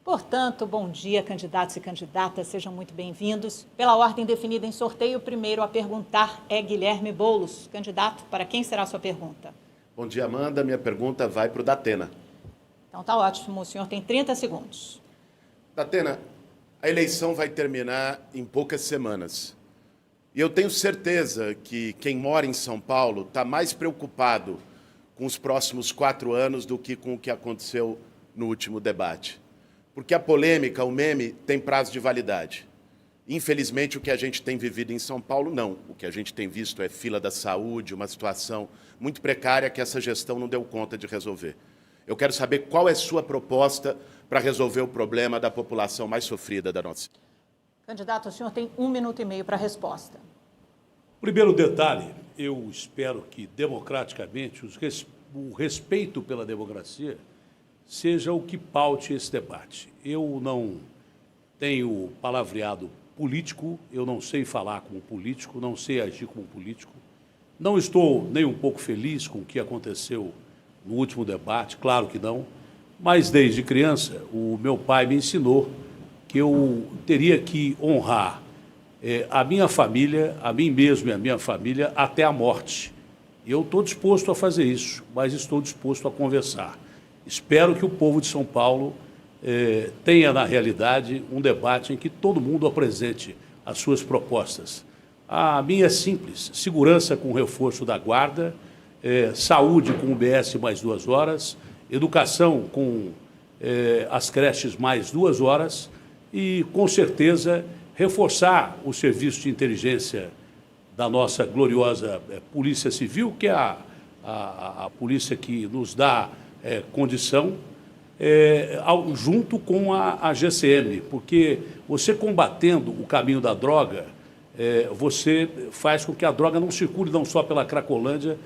Portanto, bom dia, candidatos e candidatas, sejam muito bem-vindos. Pela ordem definida em sorteio, o primeiro a perguntar é Guilherme Boulos. Candidato, para quem será a sua pergunta? Bom dia, Amanda. Minha pergunta vai para o Datena. Então tá ótimo, o senhor tem 30 segundos. Datena, a eleição vai terminar em poucas semanas. E eu tenho certeza que quem mora em São Paulo está mais preocupado com os próximos 4 anos do que com o que aconteceu no último debate. Porque a polêmica, o meme, tem prazo de validade. Infelizmente, o que a gente tem vivido em São Paulo, não. O que a gente tem visto é fila da saúde, uma situação muito precária que essa gestão não deu conta de resolver. Eu quero saber qual é a sua proposta para resolver o problema da população mais sofrida da nossa cidade. Candidato, o senhor tem 1 minuto e meio para a resposta. Primeiro detalhe, eu espero que, democraticamente, o respeito pela democracia seja o que paute esse debate. Eu não tenho palavreado político, eu não sei falar como político, não sei agir como político. Não estou nem um pouco feliz com o que aconteceu no último debate, claro que não, mas desde criança o meu pai me ensinou que eu teria que honrar a minha família, a mim mesmo e a minha família até a morte. Eu estou disposto a fazer isso, mas estou disposto a conversar. Espero que o povo de São Paulo tenha, na realidade, um debate em que todo mundo apresente as suas propostas. A minha é simples: segurança com reforço da guarda, saúde com UBS mais 2 horas, educação com as creches mais 2 horas e, com certeza, reforçar o serviço de inteligência da nossa gloriosa Polícia Civil, que é a polícia que nos dá condição, junto com a GCM, porque você combatendo o caminho da droga, você faz com que a droga não circule não só pela Cracolândia,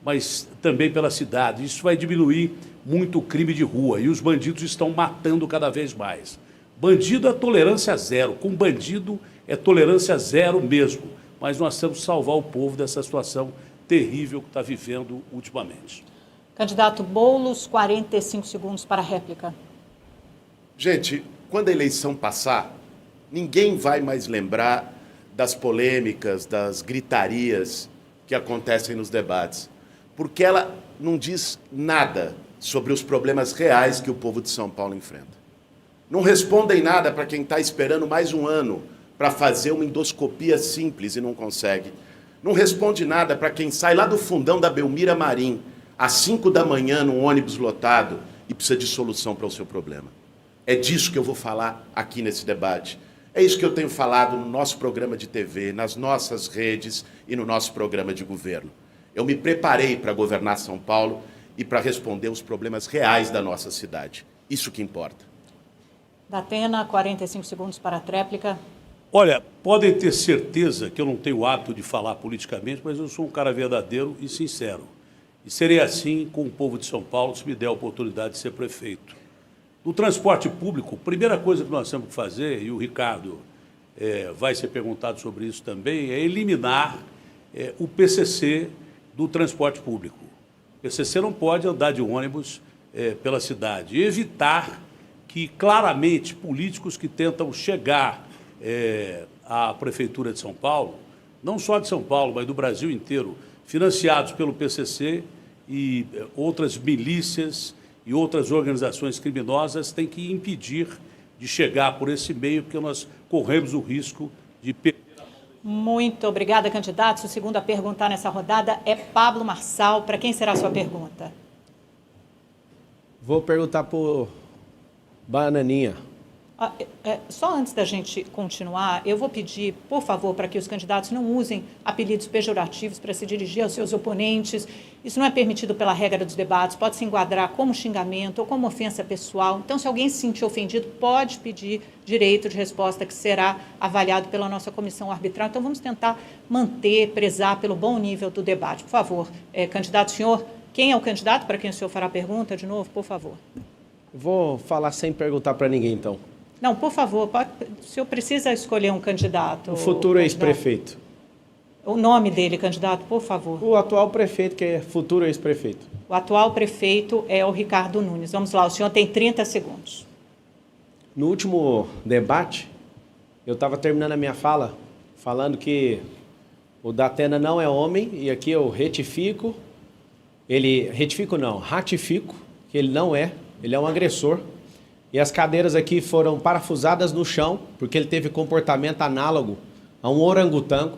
mas também pela cidade. Isso vai diminuir muito o crime de rua e os bandidos estão matando cada vez mais. Bandido é tolerância zero, com bandido é tolerância zero mesmo, mas nós temos que salvar o povo dessa situação terrível que está vivendo ultimamente. Candidato Boulos, 45 segundos para a réplica. Gente, quando a eleição passar, ninguém vai mais lembrar das polêmicas, das gritarias que acontecem nos debates, porque ela não diz nada sobre os problemas reais que o povo de São Paulo enfrenta. Não respondem nada para quem está esperando mais 1 ano para fazer uma endoscopia simples e não consegue. Não responde nada para quem sai lá do fundão da Belmira Marim às 5 da manhã num ônibus lotado e precisa de solução para o seu problema. É disso que eu vou falar aqui nesse debate. É isso que eu tenho falado no nosso programa de TV, nas nossas redes e no nosso programa de governo. Eu me preparei para governar São Paulo e para responder os problemas reais da nossa cidade. Isso que importa. Datena, 45 segundos para a tréplica. Olha, podem ter certeza que eu não tenho o hábito de falar politicamente, mas eu sou um cara verdadeiro e sincero. E serei assim com o povo de São Paulo se me der a oportunidade de ser prefeito. No transporte público, a primeira coisa que nós temos que fazer, e o Ricardo vai ser perguntado sobre isso também, é eliminar o PCC do transporte público. O PCC não pode andar de ônibus pela cidade. E evitar que, claramente, políticos que tentam chegar à Prefeitura de São Paulo, não só de São Paulo, mas do Brasil inteiro, financiados pelo PCC e outras milícias e outras organizações criminosas, têm que impedir de chegar por esse meio, porque nós corremos o risco de perder. Muito obrigada, candidatos. O segundo a perguntar nessa rodada é Pablo Marçal. Para quem será a sua pergunta? Vou perguntar para o Bananinha. Só antes da gente continuar, eu vou pedir, por favor, para que os candidatos não usem apelidos pejorativos para se dirigir aos seus oponentes. Isso não é permitido pela regra dos debates, pode se enquadrar como xingamento ou como ofensa pessoal. Então, se alguém se sentir ofendido, pode pedir direito de resposta, que será avaliado pela nossa comissão arbitral. Então, vamos tentar manter, prezar pelo bom nível do debate. Por favor, candidato, senhor, quem é o candidato para quem o senhor fará a pergunta, de novo, por favor? Vou falar sem perguntar para ninguém, então. Não, por favor, o senhor precisa escolher um candidato. O futuro ex-prefeito. O nome dele, candidato, por favor. O atual prefeito, que é futuro ex-prefeito. O atual prefeito é o Ricardo Nunes. Vamos lá, o senhor tem 30 segundos. No último debate, eu estava terminando a minha fala, falando que o Datena não é homem, e aqui eu ratifico que ele não é, ele é um agressor. E as cadeiras aqui foram parafusadas no chão, porque ele teve comportamento análogo a um orangotango,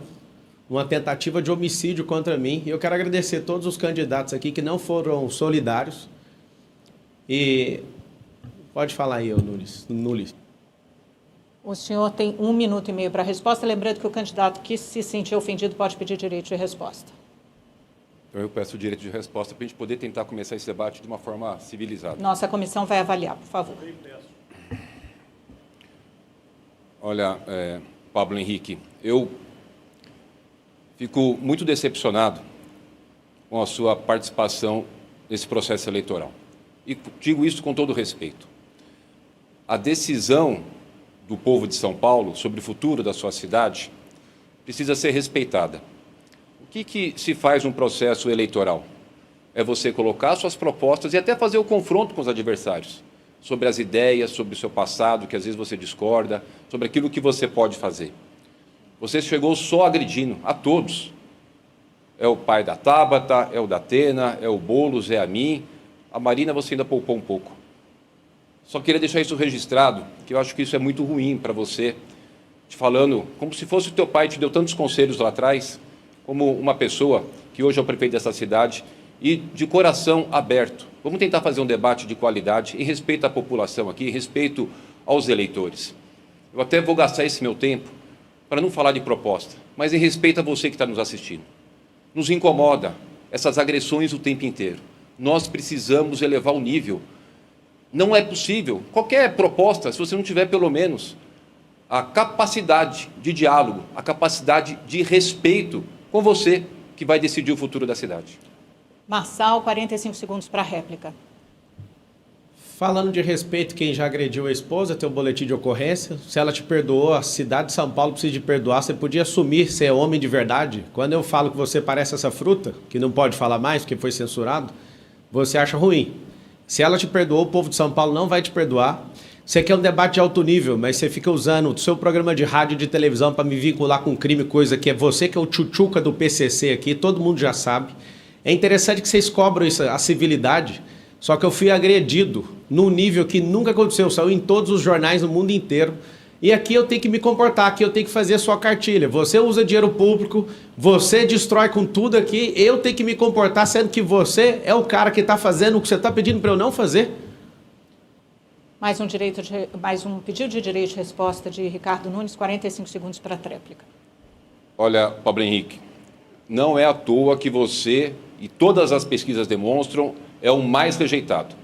uma tentativa de homicídio contra mim. E eu quero agradecer a todos os candidatos aqui que não foram solidários. E pode falar aí, Nunes. O senhor tem 1 minuto e meio para a resposta. Lembrando que o candidato que se sentir ofendido pode pedir direito de resposta. Então eu peço o direito de resposta para a gente poder tentar começar esse debate de uma forma civilizada. Nossa comissão vai avaliar, por favor. Olha, Pablo Henrique, eu fico muito decepcionado com a sua participação nesse processo eleitoral. E digo isso com todo respeito. A decisão do povo de São Paulo sobre o futuro da sua cidade precisa ser respeitada. O que se faz num processo eleitoral? É você colocar suas propostas e até fazer o confronto com os adversários sobre as ideias, sobre o seu passado, que às vezes você discorda, sobre aquilo que você pode fazer. Você chegou só agredindo a todos. É o pai da Tabata, é o Datena, é o Boulos, é a mim. A Marina você ainda poupou um pouco. Só queria deixar isso registrado, que eu acho que isso é muito ruim para você, te falando como se fosse o teu pai te deu tantos conselhos lá atrás, como uma pessoa que hoje é o prefeito dessa cidade, e de coração aberto. Vamos tentar fazer um debate de qualidade, em respeito à população aqui, em respeito aos eleitores. Eu até vou gastar esse meu tempo para não falar de proposta, mas em respeito a você que está nos assistindo. Nos incomoda essas agressões o tempo inteiro. Nós precisamos elevar o nível. Não é possível. Qualquer proposta, se você não tiver pelo menos a capacidade de diálogo, a capacidade de respeito com você, que vai decidir o futuro da cidade. Marçal, 45 segundos para a réplica. Falando de respeito, quem já agrediu a esposa, tem um boletim de ocorrência. Se ela te perdoou, a cidade de São Paulo precisa de perdoar. Você podia assumir ser homem de verdade. Quando eu falo que você parece essa fruta, que não pode falar mais porque foi censurado, você acha ruim. Se ela te perdoou, o povo de São Paulo não vai te perdoar. Você quer um debate de alto nível, mas você fica usando o seu programa de rádio e de televisão para me vincular com crime, coisa que é você que é o tchutchuca do PCC aqui, todo mundo já sabe. É interessante que vocês cobram isso, a civilidade, só que eu fui agredido num nível que nunca aconteceu, saiu em todos os jornais no mundo inteiro. E aqui eu tenho que me comportar, aqui eu tenho que fazer a sua cartilha. Você usa dinheiro público, você destrói com tudo aqui, eu tenho que me comportar, sendo que você é o cara que está fazendo o que você está pedindo para eu não fazer. Mais um pedido de direito de resposta de Ricardo Nunes, 45 segundos para a tréplica. Olha, Pablo Henrique, não é à toa que você, e todas as pesquisas demonstram, é o mais rejeitado.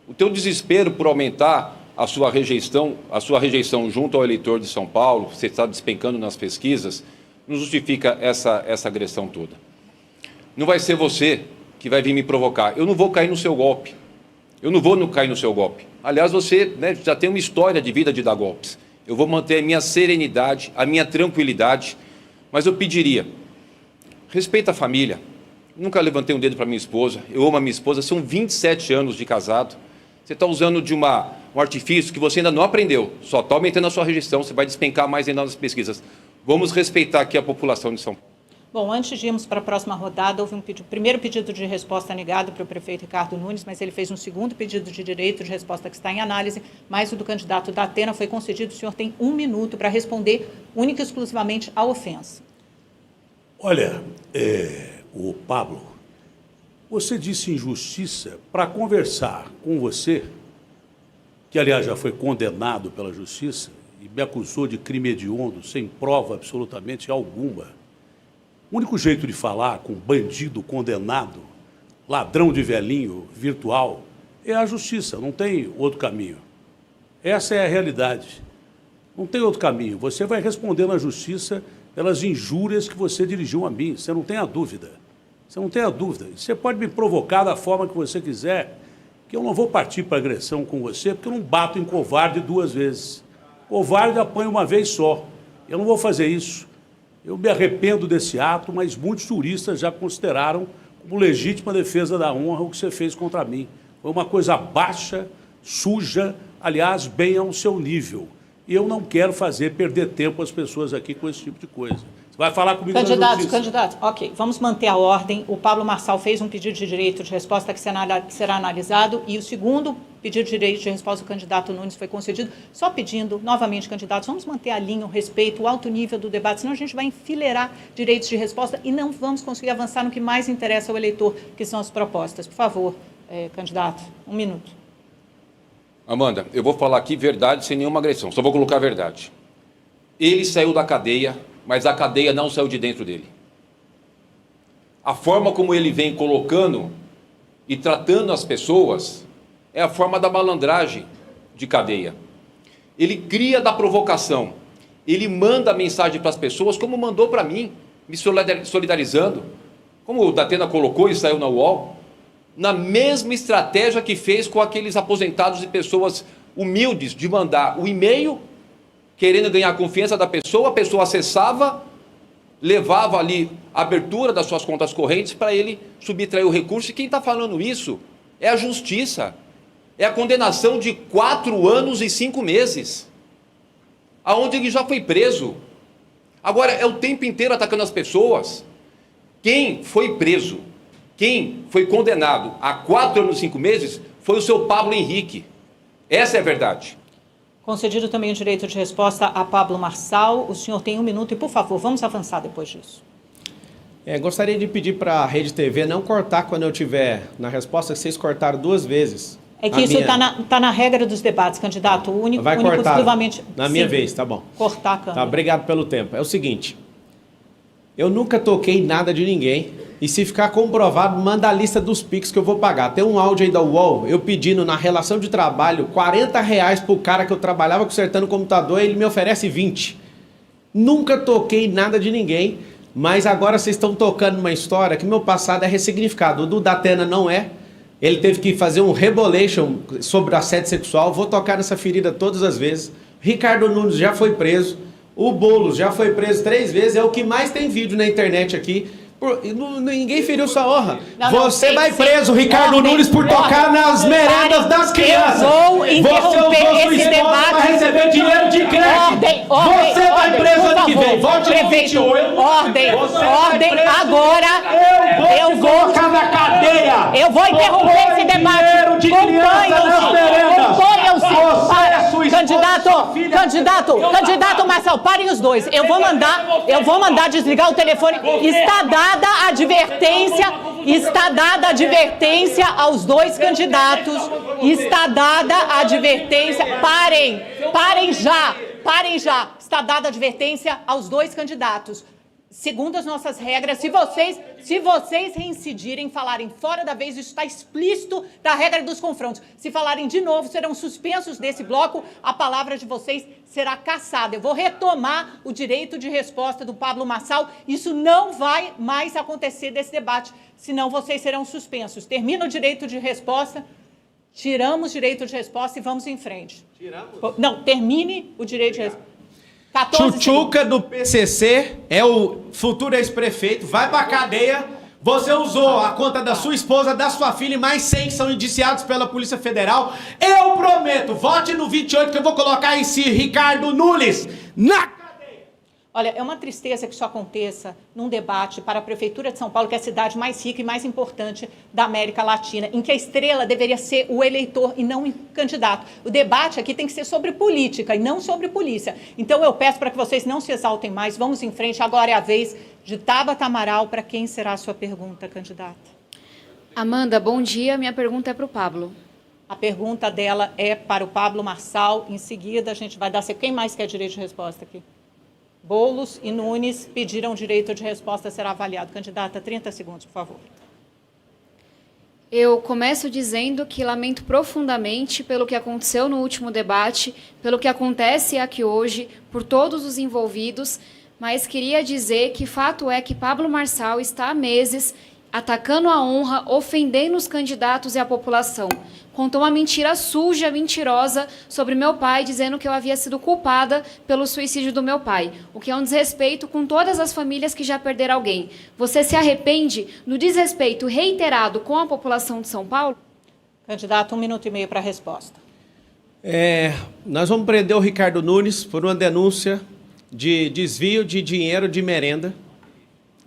O teu desespero por aumentar a sua rejeição junto ao eleitor de São Paulo, você está despencando nas pesquisas, não justifica essa agressão toda. Não vai ser você que vai vir me provocar. Eu não vou cair no seu golpe. Cair no seu golpe. Aliás, você já tem uma história de vida de dar golpes. Eu vou manter a minha serenidade, a minha tranquilidade, mas eu pediria, respeita a família. Nunca levantei um dedo para minha esposa, eu amo a minha esposa, são 27 anos de casado. Você está usando de um artifício que você ainda não aprendeu, só está aumentando a sua rejeição, você vai despencar mais ainda nas pesquisas. Vamos respeitar aqui a população de São Paulo. Bom, antes de irmos para a próxima rodada, houve primeiro pedido de resposta negado para o prefeito Ricardo Nunes, mas ele fez um segundo pedido de direito de resposta que está em análise, mas o do candidato Datena foi concedido. O senhor tem 1 minuto para responder única e exclusivamente à ofensa. Olha, o Pablo, você disse injustiça para conversar com você, que aliás já foi condenado pela justiça e me acusou de crime hediondo, sem prova absolutamente alguma. O único jeito de falar com bandido condenado, ladrão de velhinho virtual, é a justiça, não tem outro caminho. Essa é a realidade. Não tem outro caminho. Você vai responder na justiça pelas injúrias que você dirigiu a mim, você não tem a dúvida. Você não tem a dúvida. Você pode me provocar da forma que você quiser, que eu não vou partir para agressão com você, porque eu não bato em covarde 2 vezes. Covarde apanha uma vez só. Eu não vou fazer isso. Eu me arrependo desse ato, mas muitos juristas já consideraram como legítima defesa da honra o que você fez contra mim. Foi uma coisa baixa, suja, aliás, bem ao seu nível. E eu não quero perder tempo às pessoas aqui com esse tipo de coisa. Vai falar comigo na justiça. Candidatos, ok, vamos manter a ordem. O Pablo Marçal fez um pedido de direito de resposta que será analisado e o segundo pedido de direito de resposta do candidato Nunes foi concedido. Só pedindo, novamente, candidatos, vamos manter a linha, o respeito, o alto nível do debate, senão a gente vai enfileirar direitos de resposta e não vamos conseguir avançar no que mais interessa ao eleitor, que são as propostas. Por favor, candidato, 1 minuto. Amanda, eu vou falar aqui verdade sem nenhuma agressão, só vou colocar a verdade. Ele saiu da cadeia, mas a cadeia não saiu de dentro dele. A forma como ele vem colocando e tratando as pessoas é a forma da malandragem de cadeia. Ele cria da provocação, ele manda mensagem para as pessoas, como mandou para mim, me solidarizando, como o Datena colocou e saiu na UOL, na mesma estratégia que fez com aqueles aposentados e pessoas humildes, de mandar o e-mail, querendo ganhar a confiança da pessoa, a pessoa acessava, levava ali a abertura das suas contas correntes para ele subtrair o recurso. E quem está falando isso é a justiça, é a condenação de 4 anos e 5 meses, aonde ele já foi preso. Agora, é o tempo inteiro atacando as pessoas. Quem foi preso, quem foi condenado a 4 anos e 5 meses foi o seu Pablo Henrique. Essa é a verdade. Concedido também o direito de resposta a Pablo Marçal. O senhor tem 1 minuto e, por favor, vamos avançar depois disso. Gostaria de pedir para a Rede TV não cortar quando eu tiver na resposta, que vocês cortaram 2 vezes. É que isso está na regra dos debates, candidato. O único, vai cortar exclusivamente... na minha Sim, vez, tá bom. Cortar a câmera. Tá, obrigado pelo tempo. É o seguinte, eu nunca toquei nada de ninguém e se ficar comprovado, manda a lista dos Pix que eu vou pagar. Tem um áudio aí da UOL, eu pedindo na relação de trabalho R$40 pro cara que eu trabalhava consertando o computador e ele me oferece 20. Nunca toquei nada de ninguém, mas agora vocês estão tocando uma história que meu passado é ressignificado. O do Datena não é. Ele teve que fazer um rebolation sobre assédio sexual. Vou tocar nessa ferida todas as vezes. Ricardo Nunes já foi preso. O Boulos já foi preso 3 vezes. É o que mais tem vídeo na internet aqui. Ninguém feriu sua honra. Você vai preso, Ricardo Nunes, por tocar nas merendas das crianças. Eu vou interromper esse debate para receber dinheiro de crédito. Você vai preso ano que vem. Volte no 28. Ordem agora. Eu vou colocar na cadeia. Eu vou interromper esse debate. Candidato Marçal, parem os dois. Eu vou mandar desligar o telefone. Está dada a advertência aos 2 candidatos. Está dada a advertência. Parem já. Está dada a advertência aos 2 candidatos. Segundo as nossas regras, se vocês reincidirem, falarem fora da vez, isso está explícito da regra dos confrontos. Se falarem de novo, serão suspensos desse bloco, a palavra de vocês será cassada. Eu vou retomar o direito de resposta do Pablo Marçal. Isso não vai mais acontecer desse debate, senão vocês serão suspensos. Termina o direito de resposta, tiramos o direito de resposta e vamos em frente. Não, termine o direito de resposta. Tchutchuca do PCC é o futuro ex-prefeito, vai pra cadeia. Você usou a conta da sua esposa, da sua filha e mais 100 que são indiciados pela Polícia Federal. Eu prometo, vote no 28 que eu vou colocar esse Ricardo Nunes na cadeia. Olha, é uma tristeza que isso aconteça num debate para a Prefeitura de São Paulo, que é a cidade mais rica e mais importante da América Latina, em que a estrela deveria ser o eleitor e não o candidato. O debate aqui tem que ser sobre política e não sobre polícia. Então eu peço para que vocês não se exaltem mais, vamos em frente. Agora é a vez de Tabata Amaral. Para quem será a sua pergunta, candidata? Amanda, bom dia. Minha pergunta é para o Pablo. A pergunta dela é para o Pablo Marçal. Em seguida, a gente vai dar... Quem mais quer direito de resposta aqui? Boulos e Nunes pediram direito de resposta a ser avaliado. Candidata, 30 segundos, por favor. Eu começo dizendo que lamento profundamente pelo que aconteceu no último debate, pelo que acontece aqui hoje, por todos os envolvidos, mas queria dizer que fato é que Pablo Marçal está há meses atacando a honra, ofendendo os candidatos e a população. Contou uma mentira suja, mentirosa, sobre meu pai, dizendo que eu havia sido culpada pelo suicídio do meu pai, o que é um desrespeito com todas as famílias que já perderam alguém. Você se arrepende do desrespeito reiterado com a população de São Paulo? Candidato, 1 minuto e meio para a resposta. Nós vamos prender o Ricardo Nunes por uma denúncia de desvio de dinheiro de merenda.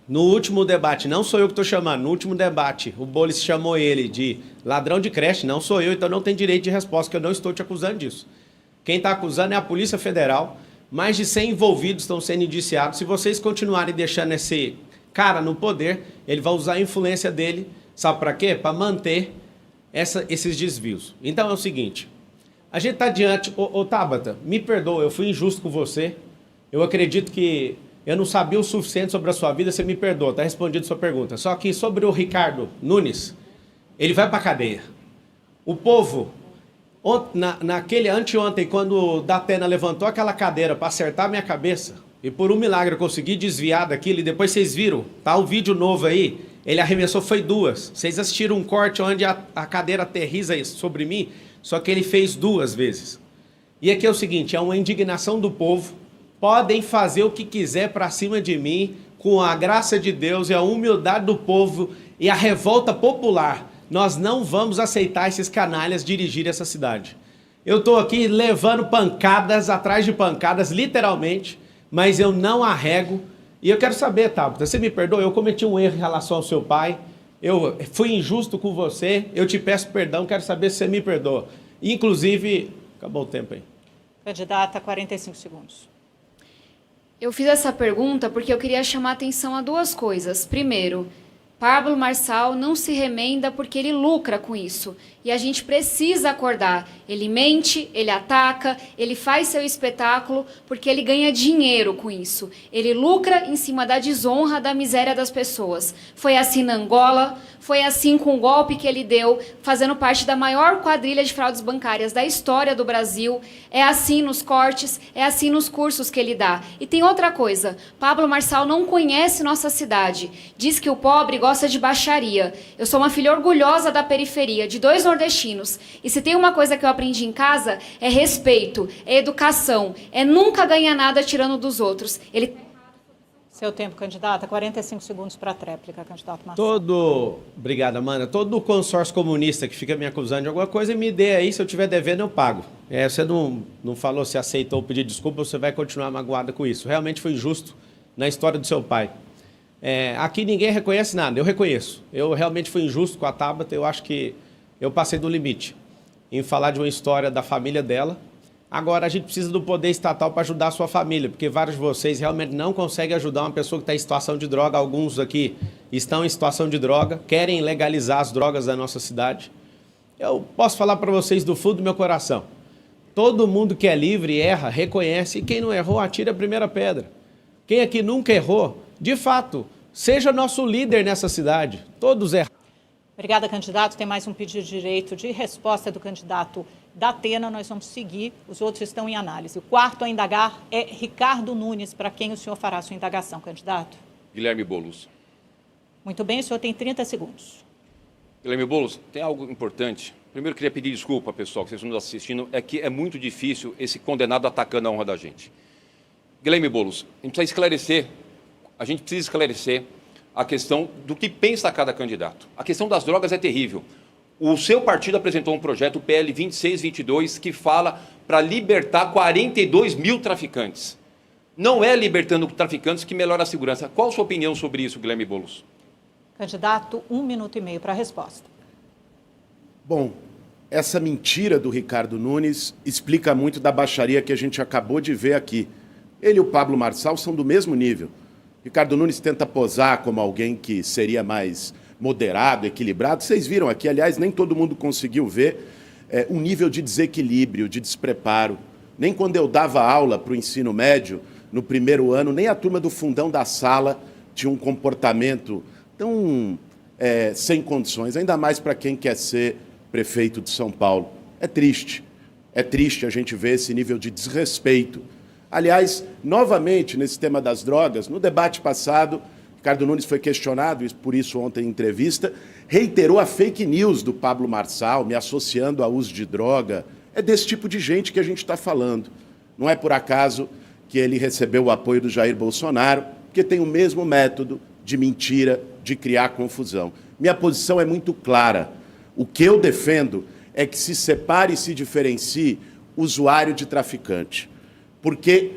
No último debate, não sou eu que estou chamando, no último debate, o Boulos chamou ele de ladrão de creche, não sou eu, então não tem direito de resposta, que eu não estou te acusando disso. Quem está acusando é a Polícia Federal, mais de 100 envolvidos estão sendo indiciados. Se vocês continuarem deixando esse cara no poder, ele vai usar a influência dele, sabe para quê? Para manter esses desvios. Então é o seguinte, a gente está diante... Ô Tabata, me perdoa, eu fui injusto com você, eu acredito que eu não sabia o suficiente sobre a sua vida, você me perdoa, está respondido a sua pergunta. Só que sobre o Ricardo Nunes, ele vai para a cadeia. O povo, naquele anteontem, quando o Datena levantou aquela cadeira para acertar a minha cabeça, e por um milagre eu consegui desviar daquilo, e depois vocês viram, tá o vídeo novo aí, ele arremessou, foi 2. Vocês assistiram um corte onde a cadeira aterriza sobre mim, só que ele fez 2 vezes. E aqui é o seguinte, é uma indignação do povo, podem fazer o que quiser para cima de mim, com a graça de Deus e a humildade do povo e a revolta popular. Nós não vamos aceitar esses canalhas dirigir essa cidade. Eu estou aqui levando pancadas atrás de pancadas, literalmente, mas eu não arrego. E eu quero saber, Tabata, você me perdoa? Eu cometi um erro em relação ao seu pai, eu fui injusto com você, eu te peço perdão, quero saber se você me perdoa. Inclusive, acabou o tempo aí. Candidata, 45 segundos. Eu fiz essa pergunta porque eu queria chamar atenção a 2 coisas. Primeiro, Pablo Marçal não se remenda porque ele lucra com isso. E a gente precisa acordar. Ele mente, ele ataca, ele faz seu espetáculo porque ele ganha dinheiro com isso. Ele lucra em cima da desonra, da miséria das pessoas. Foi assim na Angola, foi assim com o golpe que ele deu, fazendo parte da maior quadrilha de fraudes bancárias da história do Brasil. É assim nos cortes, é assim nos cursos que ele dá. E tem outra coisa, Pablo Marçal não conhece nossa cidade. Diz que o pobre gosta de baixaria. Eu sou uma filha orgulhosa da periferia, de 2 nordestinos. E se tem uma coisa que eu aprendi em casa, é respeito, é educação, é nunca ganhar nada tirando dos outros. Ele... Seu tempo, candidata. 45 segundos para a tréplica, candidato Marçal. Obrigado, Amanda. Todo o consórcio comunista que fica me acusando de alguma coisa, me dê aí, se eu estiver devendo, eu pago. Você não falou se aceitou o pedido de desculpa, você vai continuar magoada com isso. Realmente foi injusto na história do seu pai. Aqui ninguém reconhece nada, eu reconheço. Eu realmente fui injusto com a Tabata, eu acho que eu passei do limite em falar de uma história da família dela. Agora, a gente precisa do poder estatal para ajudar a sua família, porque vários de vocês realmente não conseguem ajudar uma pessoa que está em situação de droga. Alguns aqui estão em situação de droga, querem legalizar as drogas da nossa cidade. Eu posso falar para vocês do fundo do meu coração. Todo mundo que é livre erra, reconhece, e quem não errou, atira a primeira pedra. Quem aqui nunca errou, de fato, seja nosso líder nessa cidade. Todos erram. Obrigada, candidato. Tem mais um pedido de direito de resposta do candidato Datena. Nós vamos seguir, os outros estão em análise. O quarto a indagar é Ricardo Nunes, para quem o senhor fará a sua indagação, candidato. Guilherme Boulos. Muito bem, o senhor tem 30 segundos. Guilherme Boulos, tem algo importante. Primeiro, queria pedir desculpa, pessoal, que vocês estão nos assistindo, é que é muito difícil esse condenado atacando a honra da gente. Guilherme Boulos, a gente precisa esclarecer a questão do que pensa cada candidato. A questão das drogas é terrível. O seu partido apresentou um projeto, o PL 2622, que fala para libertar 42 mil traficantes. Não é libertando traficantes que melhora a segurança. Qual a sua opinião sobre isso, Guilherme Boulos? Candidato, 1 minuto e meio para a resposta. Bom, essa mentira do Ricardo Nunes explica muito da baixaria que a gente acabou de ver aqui. Ele e o Pablo Marçal são do mesmo nível. Ricardo Nunes tenta posar como alguém que seria mais moderado, equilibrado. Vocês viram aqui, aliás, nem todo mundo conseguiu ver um nível de desequilíbrio, de despreparo. Nem quando eu dava aula para o ensino médio, no primeiro ano, nem a turma do fundão da sala tinha um comportamento tão sem condições, ainda mais para quem quer ser prefeito de São Paulo. É triste a gente ver esse nível de desrespeito. Aliás, novamente, nesse tema das drogas, no debate passado, Ricardo Nunes foi questionado, e por isso ontem em entrevista, reiterou a fake news do Pablo Marçal, me associando ao uso de droga. É desse tipo de gente que a gente está falando. Não é por acaso que ele recebeu o apoio do Jair Bolsonaro, porque tem o mesmo método de mentira, de criar confusão. Minha posição é muito clara. O que eu defendo é que se separe e se diferencie usuário de traficante. Porque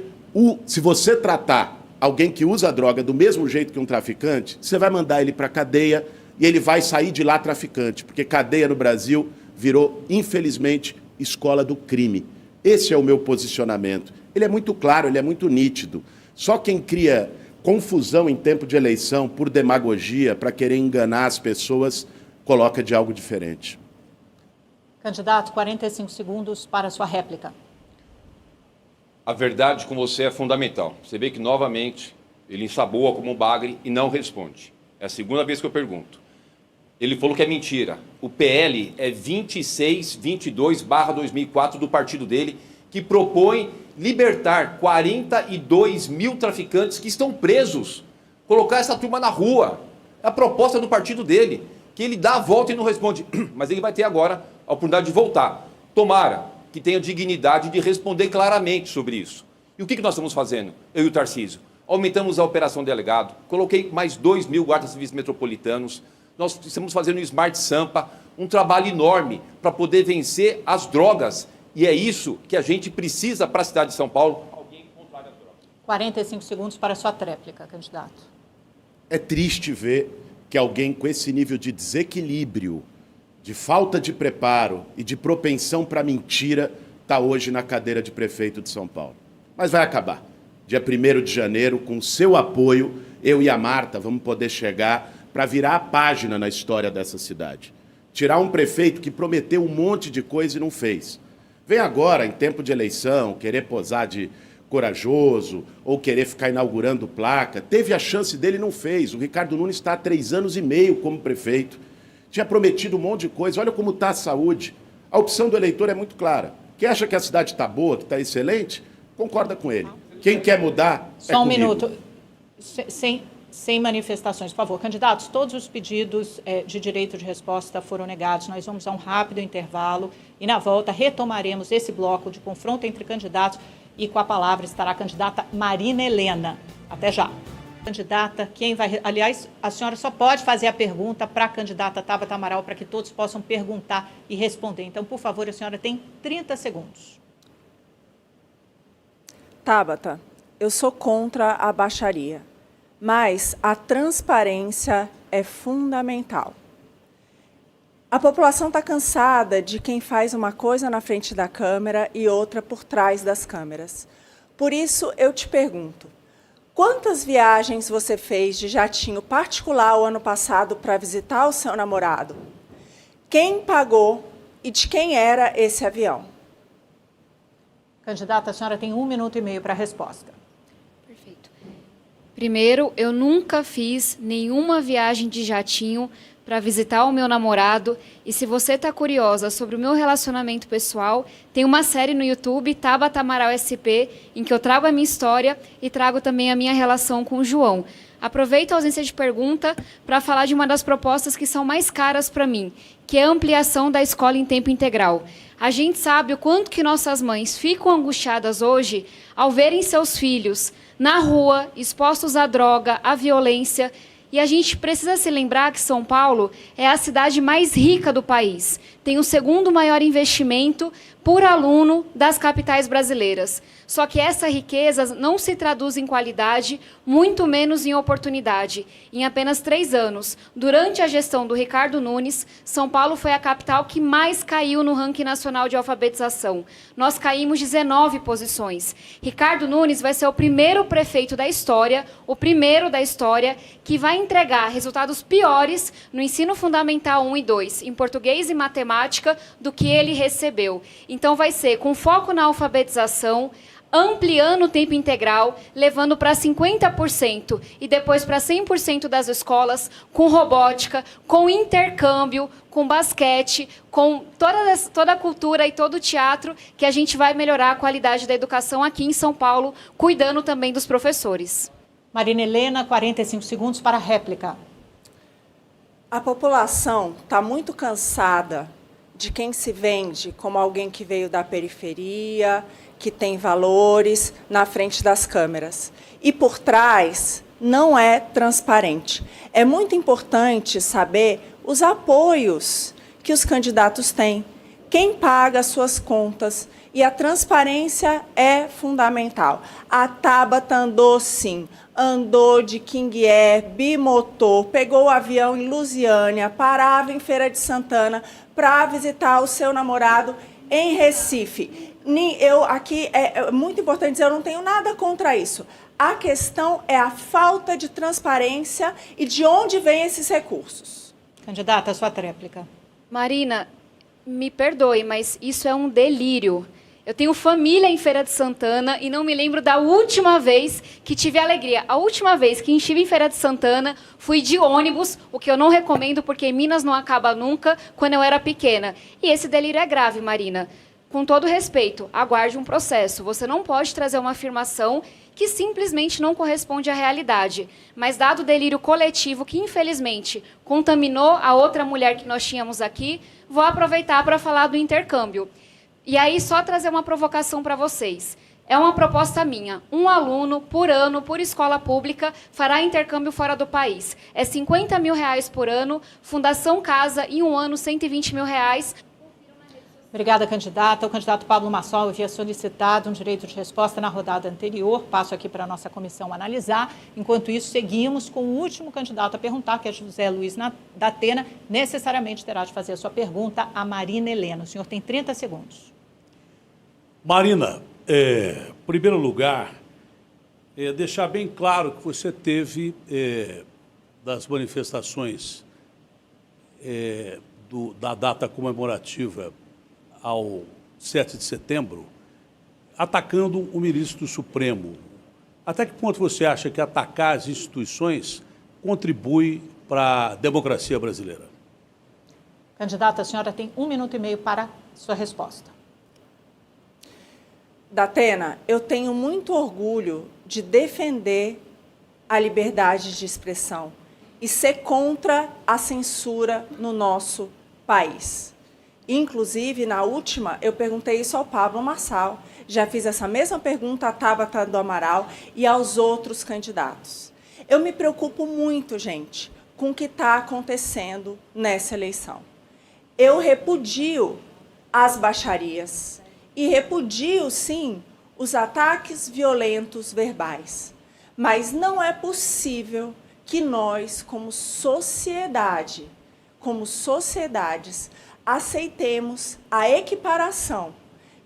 se você tratar alguém que usa droga do mesmo jeito que um traficante, você vai mandar ele para a cadeia e ele vai sair de lá traficante, porque cadeia no Brasil virou, infelizmente, escola do crime. Esse é o meu posicionamento. Ele é muito claro, ele é muito nítido. Só quem cria confusão em tempo de eleição por demagogia, para querer enganar as pessoas, coloca de algo diferente. Candidato, 45 segundos para a sua réplica. A verdade com você é fundamental. Você vê que, novamente, ele ensaboa como um bagre e não responde. É a segunda vez que eu pergunto. Ele falou que é mentira. O PL é 2622/2004 do partido dele, que propõe libertar 42 mil traficantes que estão presos. Colocar essa turma na rua. É a proposta do partido dele, que ele dá a volta e não responde. Mas ele vai ter agora a oportunidade de voltar. Tomara que tenha dignidade de responder claramente sobre isso. E o que nós estamos fazendo, eu e o Tarcísio? Aumentamos a operação delegado, coloquei mais 2 mil guardas civis metropolitanos, nós estamos fazendo o Smart Sampa, um trabalho enorme para poder vencer as drogas. E é isso que a gente precisa para a cidade de São Paulo. Alguém contrário às drogas. 45 segundos para a sua tréplica, candidato. É triste ver que alguém com esse nível de desequilíbrio, de falta de preparo e de propensão para mentira, está hoje na cadeira de prefeito de São Paulo. Mas vai acabar. Dia 1º de janeiro, com seu apoio, eu e a Marta vamos poder chegar para virar a página na história dessa cidade. Tirar um prefeito que prometeu um monte de coisa e não fez. Vem agora, em tempo de eleição, querer posar de corajoso ou querer ficar inaugurando placa. Teve a chance dele e não fez. O Ricardo Nunes está há 3 anos e meio como prefeito. Tinha prometido um monte de coisa. Olha como está a saúde. A opção do eleitor é muito clara. Quem acha que a cidade está boa, que está excelente, concorda com ele. Quem quer mudar, Só um minuto. Sem manifestações, por favor. Candidatos, todos os pedidos de direito de resposta foram negados. Nós vamos a um rápido intervalo e, na volta, retomaremos esse bloco de confronto entre candidatos e com a palavra estará a candidata Marina Helena. Até já. Candidata, quem vai... Aliás, a senhora só pode fazer a pergunta para a candidata Tabata Amaral para que todos possam perguntar e responder. Então, por favor, a senhora tem 30 segundos. Tabata, eu sou contra a baixaria, mas a transparência é fundamental. A população está cansada de quem faz uma coisa na frente da câmera e outra por trás das câmeras. Por isso, eu te pergunto, quantas viagens você fez de jatinho particular o ano passado para visitar o seu namorado? Quem pagou e de quem era esse avião? Candidata, a senhora tem 1 minuto e meio para a resposta. Perfeito. Primeiro, eu nunca fiz nenhuma viagem de jatinho para visitar o meu namorado. E se você está curiosa sobre o meu relacionamento pessoal, tem uma série no YouTube, Tabata Amaral SP, em que eu trago a minha história e trago também a minha relação com o João. Aproveito a ausência de pergunta para falar de uma das propostas que são mais caras para mim, que é a ampliação da escola em tempo integral. A gente sabe o quanto que nossas mães ficam angustiadas hoje ao verem seus filhos na rua, expostos à droga, à violência. E a gente precisa se lembrar que São Paulo é a cidade mais rica do país. Tem o 2º maior investimento por aluno das capitais brasileiras. Só que essa riqueza não se traduz em qualidade, muito menos em oportunidade. Em apenas 3 anos, durante a gestão do Ricardo Nunes, São Paulo foi a capital que mais caiu no ranking nacional de alfabetização. Nós caímos 19 posições. Ricardo Nunes vai ser o primeiro prefeito da história, o primeiro da história, que vai entregar resultados piores no ensino fundamental 1 e 2, em português e matemática, do que ele recebeu. Então, vai ser com foco na alfabetização, ampliando o tempo integral, levando para 50% e depois para 100% das escolas, com robótica, com intercâmbio, com basquete, com toda a cultura e todo o teatro, que a gente vai melhorar a qualidade da educação aqui em São Paulo, cuidando também dos professores. Marina Helena, 45 segundos para a réplica. A população está muito cansada de quem se vende como alguém que veio da periferia, que tem valores na frente das câmeras. E por trás não é transparente. É muito importante saber os apoios que os candidatos têm, quem paga as suas contas. E a transparência é fundamental. A Tabata andou, sim, andou de King Air, bimotor, pegou o avião em Lusiânia, parava em Feira de Santana para visitar o seu namorado em Recife. Aqui é muito importante dizer, eu não tenho nada contra isso. A questão é a falta de transparência e de onde vêm esses recursos. Candidata, a sua tréplica. Marina, me perdoe, mas isso é um delírio. Eu tenho família em Feira de Santana e não me lembro da última vez que tive alegria. A última vez que estive em Feira de Santana, fui de ônibus, o que eu não recomendo porque Minas não acaba nunca, quando eu era pequena. E esse delírio é grave, Marina. Com todo respeito, aguarde um processo. Você não pode trazer uma afirmação que simplesmente não corresponde à realidade. Mas dado o delírio coletivo que, infelizmente, contaminou a outra mulher que nós tínhamos aqui, vou aproveitar para falar do intercâmbio. E aí, só trazer uma provocação para vocês. É uma proposta minha. Um aluno, por ano, por escola pública, fará intercâmbio fora do país. É R$50 mil por ano, Fundação Casa, em um ano, R$120 mil. Obrigada, candidata. O candidato Pablo Marçal havia solicitado um direito de resposta na rodada anterior. Passo aqui para a nossa comissão analisar. Enquanto isso, seguimos com o último candidato a perguntar, que é José Luiz da Atena. Necessariamente terá de fazer a sua pergunta a Marina Helena. O senhor tem 30 segundos. Marina, em primeiro lugar, deixar bem claro que você teve das manifestações da data comemorativa ao 7 de setembro, atacando o ministro do Supremo. Até que ponto você acha que atacar as instituições contribui para a democracia brasileira? Candidata, a senhora tem 1 minuto e meio para sua resposta. Datena, eu tenho muito orgulho de defender a liberdade de expressão e ser contra a censura no nosso país. Inclusive, na última, eu perguntei isso ao Pablo Marçal, já fiz essa mesma pergunta à Tabata do Amaral e aos outros candidatos. Eu me preocupo muito, gente, com o que está acontecendo nessa eleição. Eu repudio as baixarias e repudio, sim, os ataques violentos verbais. Mas não é possível que nós, como sociedade, como sociedades, aceitemos a equiparação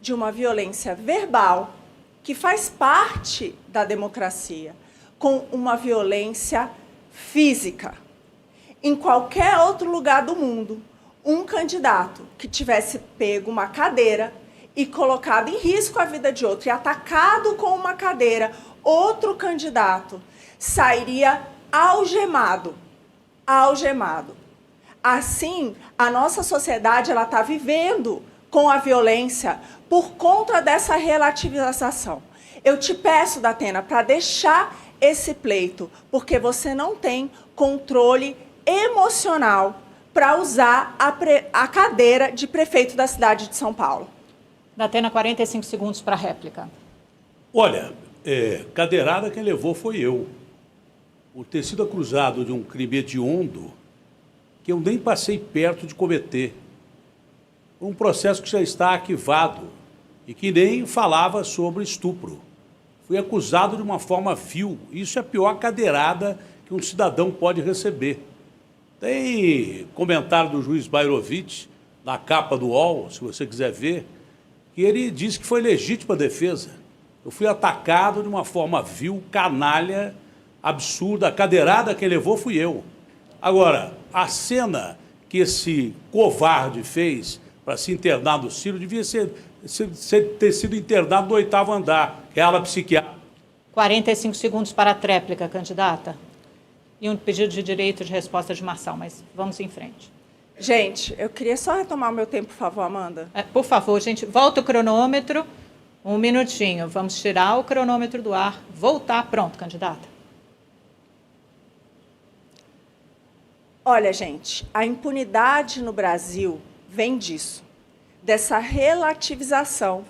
de uma violência verbal, que faz parte da democracia, com uma violência física. Em qualquer outro lugar do mundo, um candidato que tivesse pego uma cadeira e colocado em risco a vida de outro e atacado com uma cadeira, outro candidato sairia algemado. Assim, a nossa sociedade está vivendo com a violência por conta dessa relativização. Eu te peço, Datena, para deixar esse pleito, porque você não tem controle emocional para usar a cadeira de prefeito da cidade de São Paulo. Datena, 45 segundos para a réplica. Olha, cadeirada quem levou foi eu. O ter sido acusado de um crime hediondo que eu nem passei perto de cometer. Um processo que já está arquivado e que nem falava sobre estupro. Fui acusado de uma forma vil. Isso é a pior cadeirada que um cidadão pode receber. Tem comentário do juiz Bairovic, na capa do UOL, se você quiser ver, que ele disse que foi legítima defesa. Eu fui atacado de uma forma vil, canalha, absurda. A cadeirada quem levou fui eu. Agora, a cena que esse covarde fez para se internar no Ciro devia ter sido internado no 8º andar, que é a ala psiquiátrica. 45 segundos para a tréplica, candidata. E um pedido de direito de resposta de Marçal, mas vamos em frente. Gente, eu queria só retomar o meu tempo, por favor, Amanda. Por favor, gente, volta o cronômetro. 1 minutinho. Vamos tirar o cronômetro do ar. Voltar. Pronto, candidata. Olha, gente, a impunidade no Brasil vem disso, dessa relativização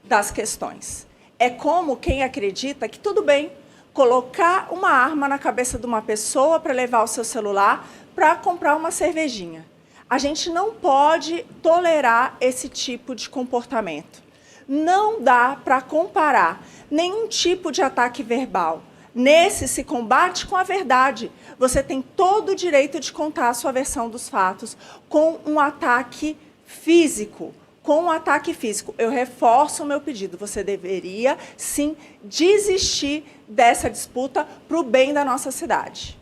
das questões. É como quem acredita que tudo bem colocar uma arma na cabeça de uma pessoa para levar o seu celular para comprar uma cervejinha. A gente não pode tolerar esse tipo de comportamento. Não dá para comparar nenhum tipo de ataque verbal. Nesse se combate com a verdade. Você tem todo o direito de contar a sua versão dos fatos com um ataque físico. Com um ataque físico. Eu reforço o meu pedido. Você deveria, sim, desistir dessa disputa para o bem da nossa cidade.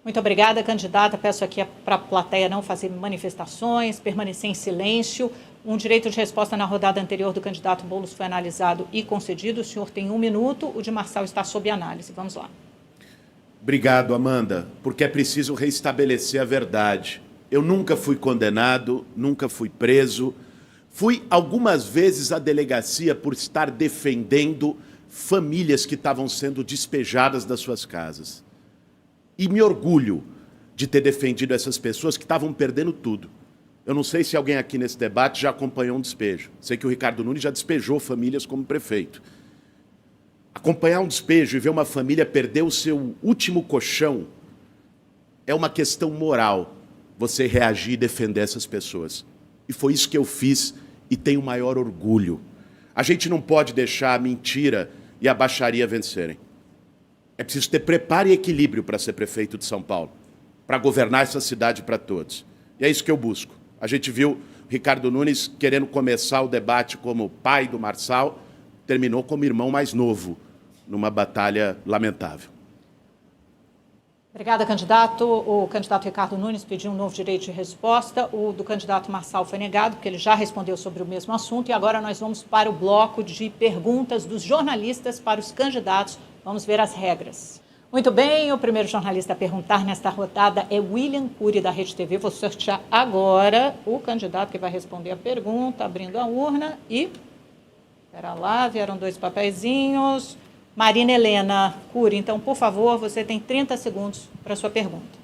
Muito obrigada, candidata. Peço aqui para a plateia não fazer manifestações, permanecer em silêncio. Um direito de resposta na rodada anterior do candidato Boulos foi analisado e concedido. O senhor tem 1 minuto, o de Marçal está sob análise. Vamos lá. Obrigado, Amanda, porque é preciso reestabelecer a verdade. Eu nunca fui condenado, nunca fui preso. Fui algumas vezes à delegacia por estar defendendo famílias que estavam sendo despejadas das suas casas. E me orgulho de ter defendido essas pessoas que estavam perdendo tudo. Eu não sei se alguém aqui nesse debate já acompanhou um despejo. Sei que o Ricardo Nunes já despejou famílias como prefeito. Acompanhar um despejo e ver uma família perder o seu último colchão é uma questão moral, você reagir e defender essas pessoas. E foi isso que eu fiz e tenho o maior orgulho. A gente não pode deixar a mentira e a baixaria vencerem. É preciso ter preparo e equilíbrio para ser prefeito de São Paulo, para governar essa cidade para todos. E é isso que eu busco. A gente viu Ricardo Nunes querendo começar o debate como pai do Marçal, terminou como irmão mais novo, numa batalha lamentável. Obrigada, candidato. O candidato Ricardo Nunes pediu um novo direito de resposta. O do candidato Marçal foi negado, porque ele já respondeu sobre o mesmo assunto. E agora nós vamos para o bloco de perguntas dos jornalistas para os candidatos. Vamos ver as regras. Muito bem, o primeiro jornalista a perguntar nesta rodada é William Cury, da Rede TV. Vou sortear agora o candidato que vai responder a pergunta, abrindo a urna. E, espera lá, vieram 2 papeizinhos. Marina Helena Cury, então, por favor, você tem 30 segundos para a sua pergunta.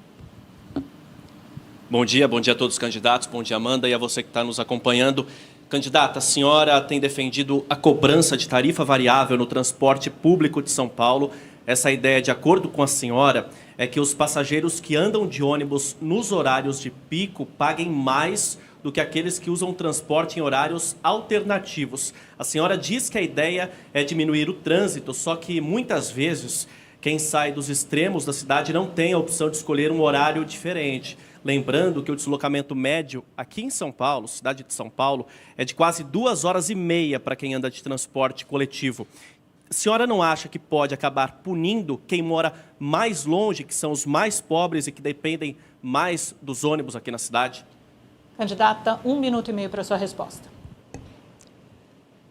Bom dia a todos os candidatos, bom dia, Amanda, e a você que está nos acompanhando. Candidata, a senhora tem defendido a cobrança de tarifa variável no transporte público de São Paulo. Essa ideia, de acordo com a senhora, é que os passageiros que andam de ônibus nos horários de pico paguem mais do que aqueles que usam transporte em horários alternativos. A senhora diz que a ideia é diminuir o trânsito, só que muitas vezes quem sai dos extremos da cidade não tem a opção de escolher um horário diferente. Lembrando que o deslocamento médio aqui em São Paulo, cidade de São Paulo, é de quase 2h30 para quem anda de transporte coletivo. A senhora não acha que pode acabar punindo quem mora mais longe, que são os mais pobres e que dependem mais dos ônibus aqui na cidade? Candidata, 1 minuto e meio para a sua resposta.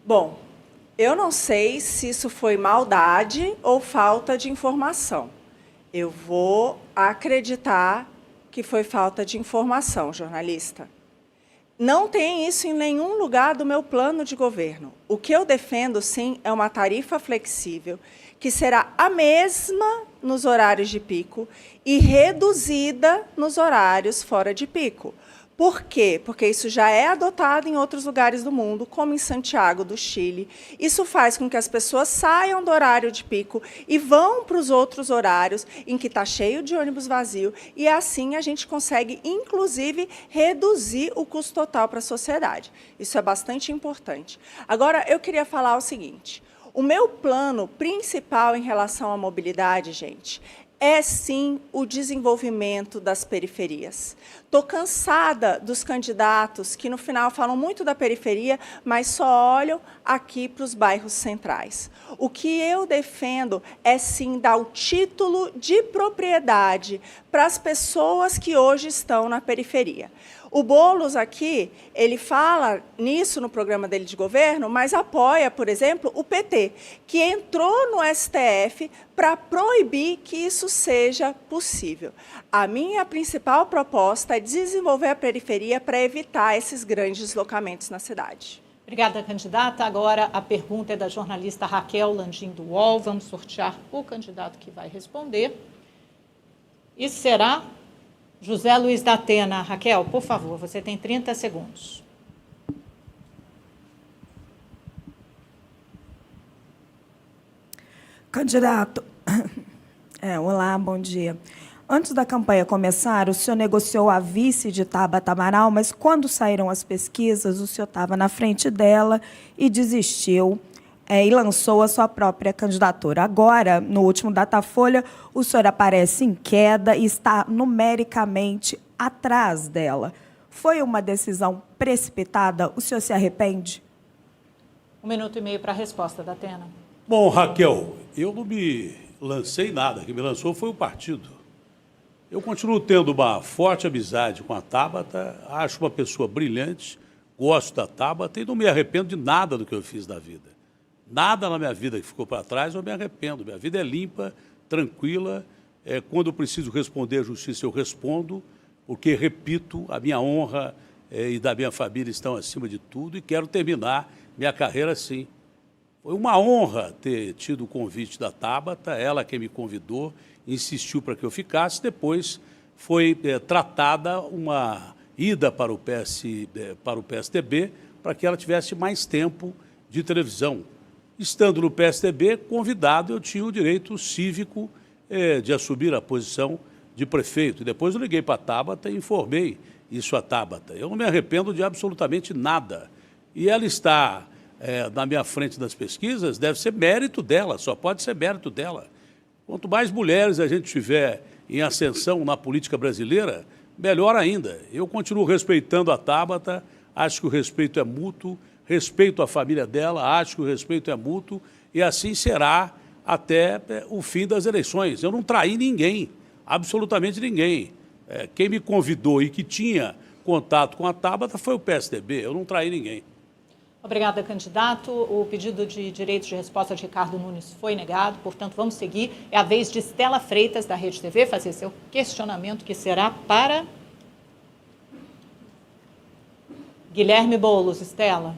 Bom, eu não sei se isso foi maldade ou falta de informação. Eu vou acreditar que foi falta de informação, jornalista. Não tem isso em nenhum lugar do meu plano de governo. O que eu defendo, sim, é uma tarifa flexível, que será a mesma nos horários de pico e reduzida nos horários fora de pico. Por quê? Porque isso já é adotado em outros lugares do mundo, como em Santiago do Chile. Isso faz com que as pessoas saiam do horário de pico e vão para os outros horários em que está cheio de ônibus vazio, e assim a gente consegue, inclusive, reduzir o custo total para a sociedade. Isso é bastante importante. Agora, eu queria falar o seguinte: o meu plano principal em relação à mobilidade, gente, é sim o desenvolvimento das periferias. Estou cansada dos candidatos que no final falam muito da periferia, mas só olham aqui para os bairros centrais. O que eu defendo é sim dar o título de propriedade para as pessoas que hoje estão na periferia. O Boulos aqui, ele fala nisso no programa dele de governo, mas apoia, por exemplo, o PT, que entrou no STF para proibir que isso seja possível. A minha principal proposta é desenvolver a periferia para evitar esses grandes deslocamentos na cidade. Obrigada, candidata. Agora a pergunta é da jornalista Raquel Landim, do UOL. Vamos sortear o candidato que vai responder. E será José Luiz da Atena. Raquel, por favor, você tem 30 segundos. Candidato, olá, bom dia. Antes da campanha começar, o senhor negociou a vice de Tabata Amaral, mas quando saíram as pesquisas, o senhor estava na frente dela e desistiu e lançou a sua própria candidatura. Agora, no último Datafolha, o senhor aparece em queda e está numericamente atrás dela. Foi uma decisão precipitada? O senhor se arrepende? 1 minuto e meio para a resposta, Datena. Bom, Raquel, eu não me lancei nada. Quem me lançou foi o partido. Eu continuo tendo uma forte amizade com a Tabata, acho uma pessoa brilhante, gosto da Tabata e não me arrependo de nada do que eu fiz na vida. Nada na minha vida que ficou para trás eu me arrependo. Minha vida é limpa, tranquila. Quando eu preciso responder à justiça, eu respondo, porque, repito, a minha honra e da minha família estão acima de tudo e quero terminar minha carreira assim. Foi uma honra ter tido o convite da Tabata, ela quem me convidou, insistiu para que eu ficasse, depois foi tratada uma ida para o PSDB para que ela tivesse mais tempo de televisão. Estando no PSDB, convidado, eu tinha o direito cívico de assumir a posição de prefeito. E depois eu liguei para a Tabata e informei isso à Tabata. Eu não me arrependo de absolutamente nada. E ela está na minha frente das pesquisas, deve ser mérito dela, só pode ser mérito dela. Quanto mais mulheres a gente tiver em ascensão na política brasileira, melhor ainda. Eu continuo respeitando a Tabata, acho que o respeito é mútuo, respeito a família dela, acho que o respeito é mútuo, e assim será até o fim das eleições. Eu não traí ninguém, absolutamente ninguém. Quem me convidou e que tinha contato com a Tabata foi o PSDB, eu não traí ninguém. Obrigada, candidato. O pedido de direito de resposta de Ricardo Nunes foi negado, portanto, vamos seguir. É a vez de Estela Freitas, da Rede TV, fazer seu questionamento, que será para Guilherme Boulos. Estela.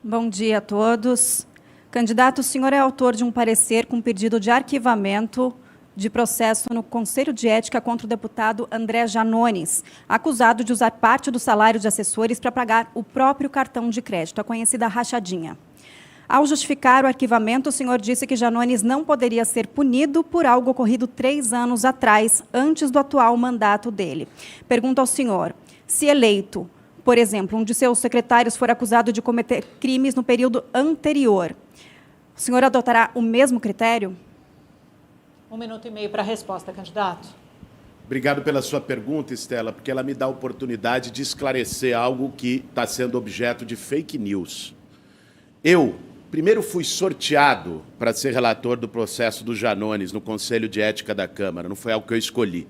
Bom dia a todos. Candidato, o senhor é autor de um parecer com pedido de arquivamento de processo no Conselho de Ética contra o deputado André Janones, acusado de usar parte do salário de assessores para pagar o próprio cartão de crédito, a conhecida rachadinha. Ao justificar o arquivamento, o senhor disse que Janones não poderia ser punido por algo ocorrido 3 anos atrás, antes do atual mandato dele. Pergunto ao senhor, se eleito, por exemplo, um de seus secretários for acusado de cometer crimes no período anterior, o senhor adotará o mesmo critério? 1 minuto e meio para a resposta, candidato. Obrigado pela sua pergunta, Estela, porque ela me dá a oportunidade de esclarecer algo que está sendo objeto de fake news. Eu, primeiro, fui sorteado para ser relator do processo do Janones no Conselho de Ética da Câmara, não foi algo que eu escolhi.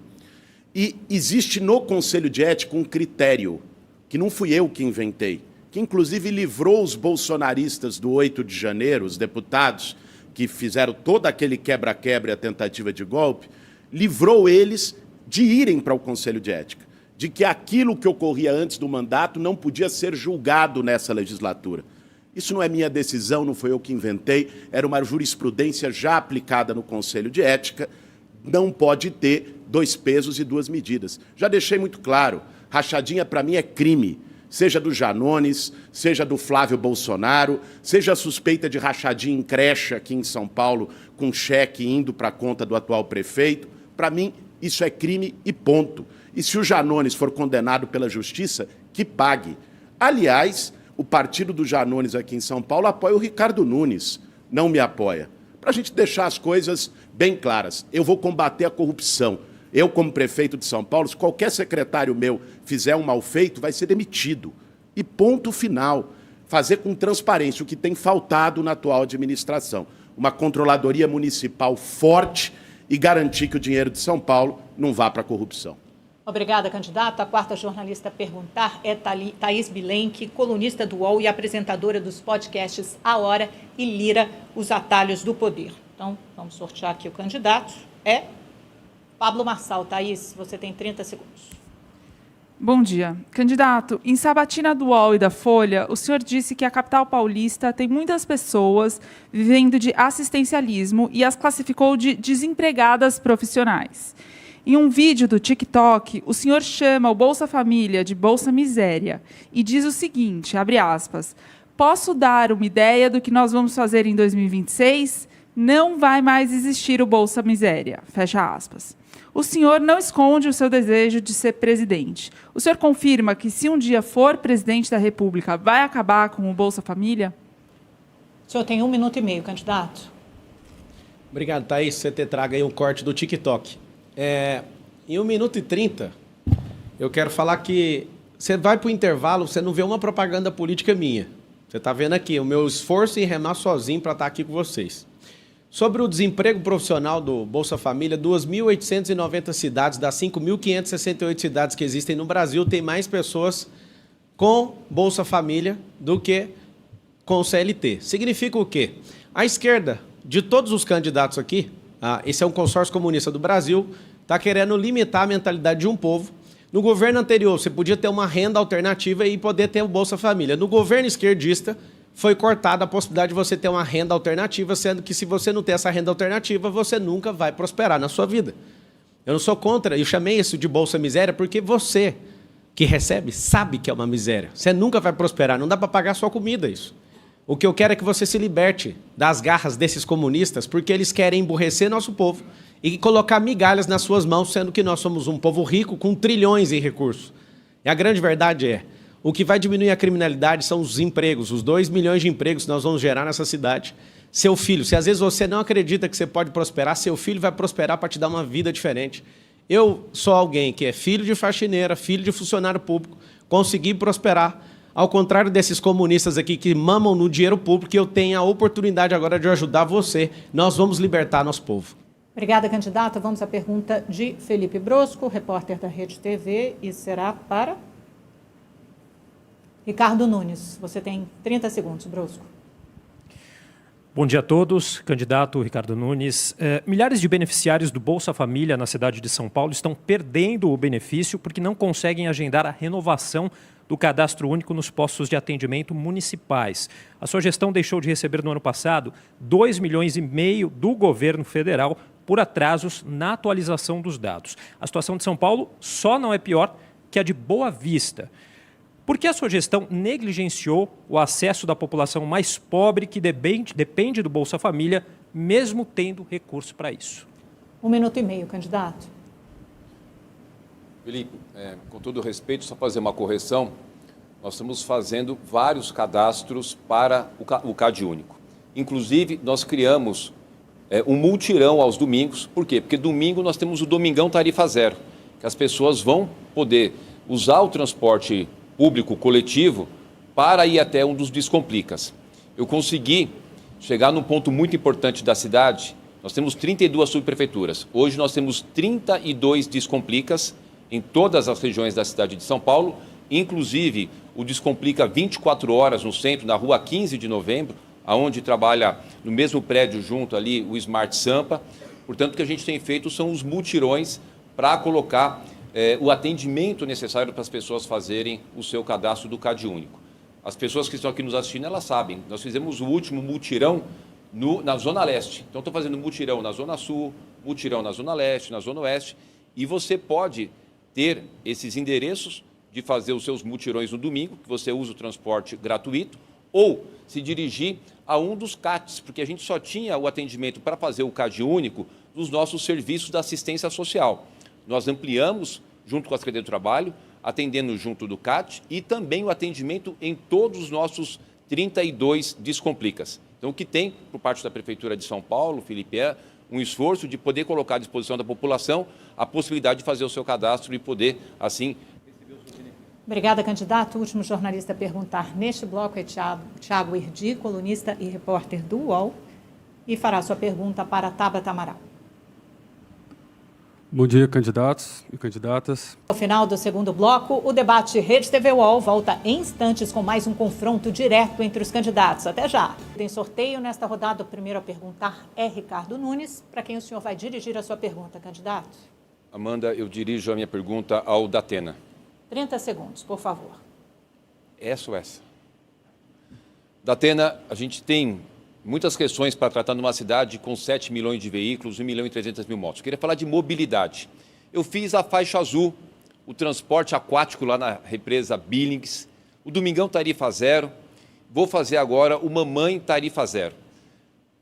E existe no Conselho de Ética um critério, que não fui eu que inventei, que inclusive livrou os bolsonaristas do 8 de janeiro, os deputados que fizeram todo aquele quebra-quebra e a tentativa de golpe, livrou eles de irem para o Conselho de Ética, de que aquilo que ocorria antes do mandato não podia ser julgado nessa legislatura. Isso não é minha decisão, não foi eu que inventei, era uma jurisprudência já aplicada no Conselho de Ética, não pode ter 2 pesos e 2 medidas. Já deixei muito claro, rachadinha para mim é crime, seja do Janones, seja do Flávio Bolsonaro, seja a suspeita de rachadinha em creche aqui em São Paulo, com cheque indo para a conta do atual prefeito. Para mim, isso é crime e ponto. E se o Janones for condenado pela justiça, que pague. Aliás, o partido do Janones aqui em São Paulo apoia o Ricardo Nunes, não me apoia. Para a gente deixar as coisas bem claras, eu vou combater a corrupção. Eu, como prefeito de São Paulo, se qualquer secretário meu fizer um mal feito, vai ser demitido. E ponto final. Fazer com transparência o que tem faltado na atual administração. Uma controladoria municipal forte e garantir que o dinheiro de São Paulo não vá para a corrupção. Obrigada, candidato. A quarta jornalista a perguntar é Thaís Bilenque, colunista do UOL e apresentadora dos podcasts A Hora e Lira, Os Atalhos do Poder. Então, vamos sortear aqui o candidato. É Pablo Marçal. Thaís, você tem 30 segundos. Bom dia. Candidato, em sabatina do UOL e da Folha, o senhor disse que a capital paulista tem muitas pessoas vivendo de assistencialismo e as classificou de desempregadas profissionais. Em um vídeo do TikTok, o senhor chama o Bolsa Família de Bolsa Miséria e diz o seguinte, abre aspas, posso dar uma ideia do que nós vamos fazer em 2026? não vai mais existir o Bolsa Miséria, fecha aspas. O senhor não esconde o seu desejo de ser presidente. O senhor confirma que, se um dia for presidente da República, vai acabar com o Bolsa Família? O senhor tem 1 minuto e meio, candidato. Obrigado, Thaís, você ter trago aí um corte do TikTok. Em 1 minuto e 30, eu quero falar que você vai para o intervalo, você não vê uma propaganda política minha. Você está vendo aqui o meu esforço em remar sozinho para estar aqui com vocês. Sobre o desemprego profissional do Bolsa Família, 2.890 cidades, das 5.568 cidades que existem no Brasil, tem mais pessoas com Bolsa Família do que com CLT. Significa o quê? A esquerda, de todos os candidatos aqui, esse é um consórcio comunista do Brasil, está querendo limitar a mentalidade de um povo. No governo anterior, você podia ter uma renda alternativa e poder ter o Bolsa Família. No governo esquerdista, foi cortada a possibilidade de você ter uma renda alternativa, sendo que se você não ter essa renda alternativa, você nunca vai prosperar na sua vida. Eu não sou contra, eu chamei isso de Bolsa Miséria porque você que recebe sabe que é uma miséria. Você nunca vai prosperar, não dá para pagar sua comida isso. O que eu quero é que você se liberte das garras desses comunistas, porque eles querem emburrecer nosso povo e colocar migalhas nas suas mãos, sendo que nós somos um povo rico com trilhões em recursos. E a grande verdade é, o que vai diminuir a criminalidade são os empregos, os 2 milhões de empregos que nós vamos gerar nessa cidade. Seu filho, se às vezes você não acredita que você pode prosperar, seu filho vai prosperar para te dar uma vida diferente. Eu sou alguém que é filho de faxineira, filho de funcionário público, consegui prosperar. Ao contrário desses comunistas aqui que mamam no dinheiro público, eu tenho a oportunidade agora de ajudar você. Nós vamos libertar nosso povo. Obrigada, candidata. Vamos à pergunta de Felipe Brosco, repórter da Rede TV, e será para Ricardo Nunes. Você tem 30 segundos, Brosco. Bom dia a todos. Candidato Ricardo Nunes. Milhares de beneficiários do Bolsa Família na cidade de São Paulo estão perdendo o benefício porque não conseguem agendar a renovação do cadastro único nos postos de atendimento municipais. A sua gestão deixou de receber no ano passado 2,5 milhões do governo federal por atrasos na atualização dos dados. A situação de São Paulo só não é pior que a de Boa Vista. Por que a sua gestão negligenciou o acesso da população mais pobre que depende do Bolsa Família, mesmo tendo recurso para isso? 1 minuto e meio, candidato. Felipe, com todo respeito, só fazer uma correção. Nós estamos fazendo vários cadastros para o CAD único. Inclusive, nós criamos um multirão aos domingos. Por quê? Porque domingo nós temos o Domingão Tarifa Zero, que as pessoas vão poder usar o transporte público coletivo para ir até um dos Descomplicas. Eu consegui chegar num ponto muito importante da cidade. Nós temos 32 subprefeituras. Hoje nós temos 32 Descomplicas em todas as regiões da cidade de São Paulo, inclusive o Descomplica 24 horas no centro, na rua 15 de novembro, onde trabalha no mesmo prédio junto ali o Smart Sampa. Portanto, o que a gente tem feito são os multirões para colocar o atendimento necessário para as pessoas fazerem o seu cadastro do CAD único. As pessoas que estão aqui nos assistindo, elas sabem, nós fizemos o último multirão na Zona Leste. Então, estou fazendo multirão na Zona Sul, multirão na Zona Leste, na Zona Oeste, e você pode ter esses endereços de fazer os seus multirões no domingo, que você usa o transporte gratuito, ou se dirigir a um dos CATs, porque a gente só tinha o atendimento para fazer o CAD único dos nossos serviços da assistência social. Nós ampliamos, junto com a Secretaria do Trabalho, atendendo junto do CAT e também o atendimento em todos os nossos 32 Descomplicas. Então, o que tem, por parte da Prefeitura de São Paulo, Felipe, é um esforço de poder colocar à disposição da população a possibilidade de fazer o seu cadastro e poder, assim, receber o seu benefício. Obrigada, candidato. O último jornalista a perguntar neste bloco é Tiago Erdi, colunista e repórter do UOL, e fará sua pergunta para Tabata Amaral. Bom dia, candidatos e candidatas. No final do segundo bloco, o debate Rede TV UOL volta em instantes com mais um confronto direto entre os candidatos. Até já. Tem sorteio nesta rodada. O primeiro a perguntar é Ricardo Nunes, para quem o senhor vai dirigir a sua pergunta, candidato. Amanda, eu dirijo a minha pergunta ao Datena. 30 segundos, por favor. Essa ou essa? Datena, a gente tem muitas questões para tratar numa cidade com 7 milhões de veículos, 1 milhão e 300 mil motos. Eu queria falar de mobilidade. Eu fiz a faixa azul, o transporte aquático lá na represa Billings, o Domingão Tarifa Zero, vou fazer agora o Mamãe Tarifa Zero.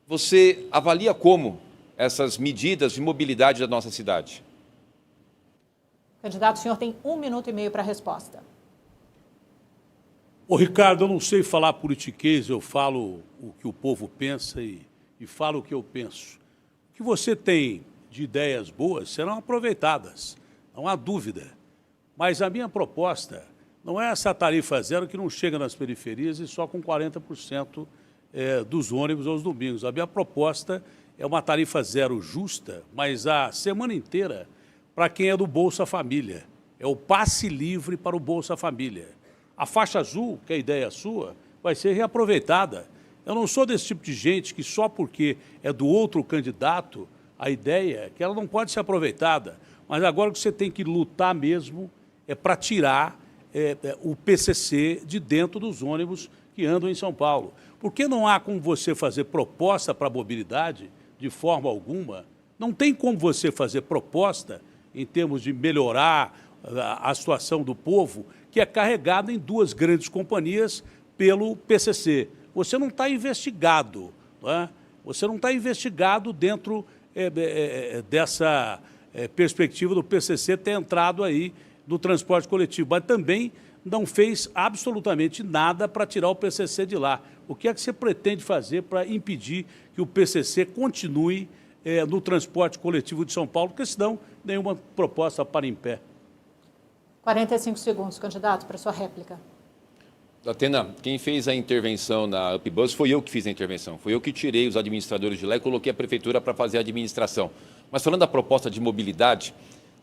você avalia como essas medidas de mobilidade da nossa cidade? Candidato, o senhor tem 1 minuto e meio para a resposta. Ô, Ricardo, eu não sei falar politiquês, eu falo o que o povo pensa e falo o que eu penso. O que você tem de ideias boas serão aproveitadas, não há dúvida. Mas a minha proposta não é essa tarifa zero que não chega nas periferias e só com 40% dos ônibus aos domingos. A minha proposta é uma tarifa zero justa, mas a semana inteira para quem é do Bolsa Família. É o passe livre para o Bolsa Família. A faixa azul, que é a ideia sua, vai ser reaproveitada. Eu não sou desse tipo de gente que só porque é do outro candidato, a ideia é que ela não pode ser aproveitada. Mas agora o que você tem que lutar mesmo é para tirar o PCC de dentro dos ônibus que andam em São Paulo. Porque não há como você fazer proposta para a mobilidade de forma alguma. Não tem como você fazer proposta em termos de melhorar a situação do povo, que é carregada em 2 grandes companhias pelo PCC. Você não está investigado, não é? Você não está investigado dentro dessa perspectiva do PCC ter entrado aí no transporte coletivo, mas também não fez absolutamente nada para tirar o PCC de lá. O que é que você pretende fazer para impedir que o PCC continue no transporte coletivo de São Paulo, porque senão nenhuma proposta para em pé. 45 segundos, candidato, para sua réplica. Datena, quem fez a intervenção na UpBus foi eu que fiz a intervenção. Foi eu que tirei os administradores de lá e coloquei a prefeitura para fazer a administração. Mas falando da proposta de mobilidade,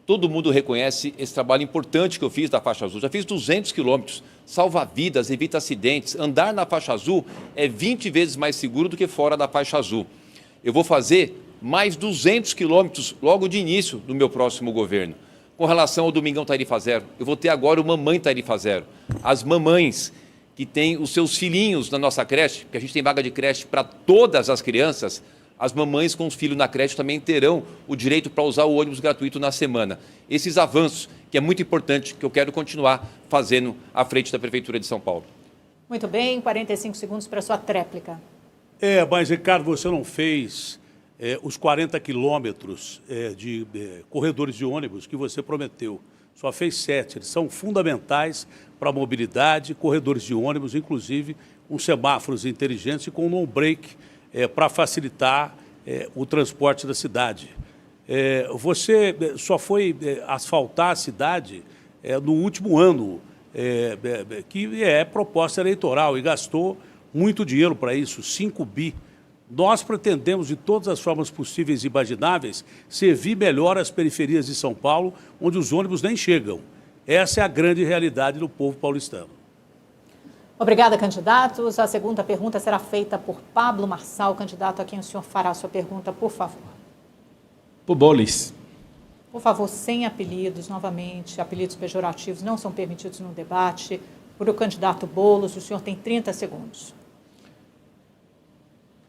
todo mundo reconhece esse trabalho importante que eu fiz da faixa azul. Já fiz 200 quilômetros, salva vidas, evita acidentes. Andar na faixa azul é 20 vezes mais seguro do que fora da faixa azul. Eu vou fazer mais 200 quilômetros logo de início do meu próximo governo. Com relação ao Domingão Tarifa Zero, eu vou ter agora o Mamãe Tarifa Zero. As mamães que têm os seus filhinhos na nossa creche, porque a gente tem vaga de creche para todas as crianças, as mamães com os filhos na creche também terão o direito para usar o ônibus gratuito na semana. Esses avanços, que é muito importante, que eu quero continuar fazendo à frente da Prefeitura de São Paulo. Muito bem, 45 segundos para sua tréplica. Mas, Ricardo, você não fez os 40 quilômetros de corredores de ônibus que você prometeu. Só fez 7. Eles são fundamentais para a mobilidade, corredores de ônibus, inclusive com semáforos inteligentes e com no-break para facilitar o transporte da cidade. Você só foi asfaltar a cidade no último ano, que é proposta eleitoral, e gastou muito dinheiro para isso, 5 bi. Nós pretendemos, de todas as formas possíveis e imagináveis, servir melhor as periferias de São Paulo, onde os ônibus nem chegam. Essa é a grande realidade do povo paulistano. Obrigada, candidatos. A segunda pergunta será feita por Pablo Marçal, candidato a quem o senhor fará a sua pergunta, por favor. Por Bolis. Por favor, sem apelidos, novamente, apelidos pejorativos não são permitidos no debate. Por o candidato Boulos, o senhor tem 30 segundos.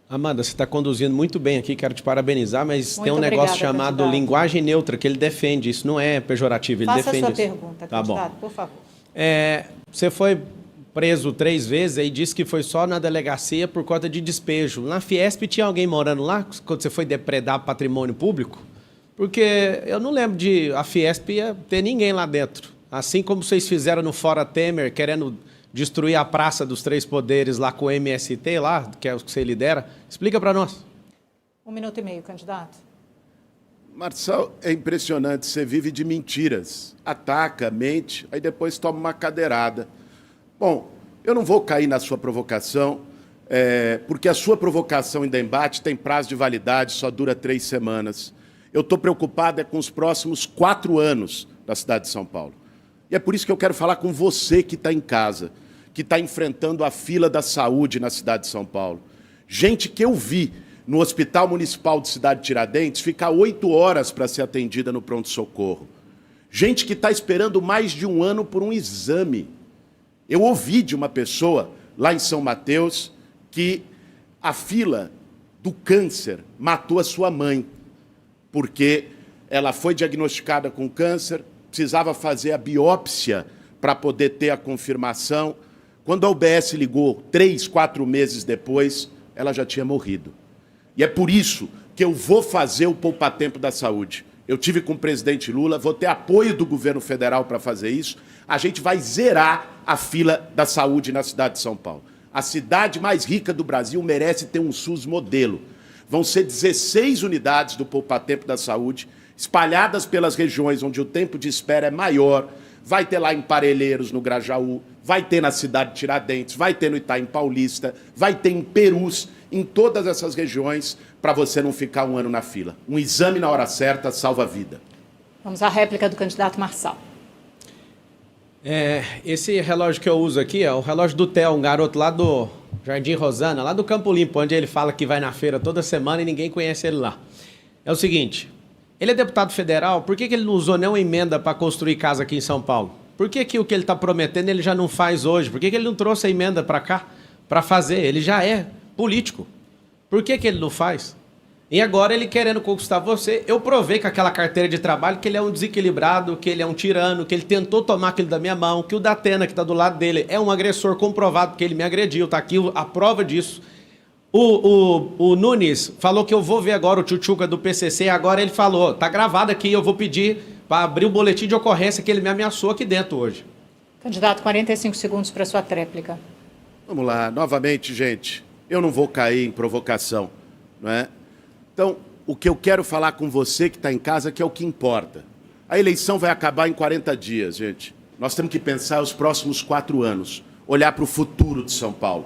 Amanda, você está conduzindo muito bem aqui, quero te parabenizar, mas muito tem um negócio obrigada, chamado candidato. Linguagem neutra, que ele defende, isso não é pejorativo, ele Faça defende a sua isso. pergunta, Tá candidato, bom. por favor. Você foi preso 3 vezes e disse que foi só na delegacia por conta de despejo. Na Fiesp tinha alguém morando lá, quando você foi depredar patrimônio público? Porque eu não lembro de a Fiesp ia ter ninguém lá dentro. Assim como vocês fizeram no Fora Temer, querendo destruir a Praça dos Três Poderes lá com o MST, lá, que é o que você lidera. Explica para nós. 1 minuto e meio, candidato. Marçal, é impressionante, você vive de mentiras. Ataca, mente, aí depois toma uma cadeirada. Bom, eu não vou cair na sua provocação, porque a sua provocação em debate tem prazo de validade, só dura 3 semanas. Eu estou preocupado com os próximos 4 anos da cidade de São Paulo. E é por isso que eu quero falar com você que está em casa, que está enfrentando a fila da saúde na cidade de São Paulo. Gente que eu vi no Hospital Municipal de Cidade Tiradentes ficar 8 horas para ser atendida no pronto-socorro. Gente que está esperando mais de 1 ano por um exame. Eu ouvi de uma pessoa lá em São Mateus que a fila do câncer matou a sua mãe, porque ela foi diagnosticada com câncer, precisava fazer a biópsia para poder ter a confirmação. Quando a UBS ligou 3, 4 meses depois, ela já tinha morrido. E é por isso que eu vou fazer o poupa-tempo da saúde. Eu tive com o presidente Lula, vou ter apoio do governo federal para fazer isso. A gente vai zerar a fila da saúde na cidade de São Paulo. A cidade mais rica do Brasil merece ter um SUS modelo. Vão ser 16 unidades do poupa-tempo da saúde, espalhadas pelas regiões onde o tempo de espera é maior. Vai ter lá em Parelheiros, no Grajaú, vai ter na cidade de Tiradentes, vai ter no Itaim Paulista, vai ter em Perus, em todas essas regiões, para você não ficar um ano na fila. Um exame na hora certa salva a vida. Vamos à réplica do candidato Marçal. Esse relógio que eu uso aqui é o relógio do Theo, um garoto lá do Jardim Rosana, lá do Campo Limpo, onde ele fala que vai na feira toda semana e ninguém conhece ele lá. É o seguinte, ele é deputado federal, por que ele não usou nenhuma emenda para construir casa aqui em São Paulo? Por que o que ele está prometendo ele já não faz hoje? Por que ele não trouxe a emenda para cá para fazer? Ele já é político. Por que ele não faz? E agora ele querendo conquistar você, eu provei com aquela carteira de trabalho que ele é um desequilibrado, que ele é um tirano, que ele tentou tomar aquilo da minha mão, que o Datena, que está do lado dele, é um agressor comprovado, porque ele me agrediu, está aqui a prova disso. O Nunes falou que eu vou ver agora o Tchutchuca do PCC, agora ele falou, tá gravado aqui, eu vou pedir para abrir o boletim de ocorrência que ele me ameaçou aqui dentro hoje. Candidato, 45 segundos para sua tréplica. Vamos lá, novamente, gente, eu não vou cair em provocação, não é? Então, o que eu quero falar com você que está em casa, que é o que importa. A eleição vai acabar em 40 dias, gente. Nós temos que pensar os próximos 4 anos, olhar para o futuro de São Paulo.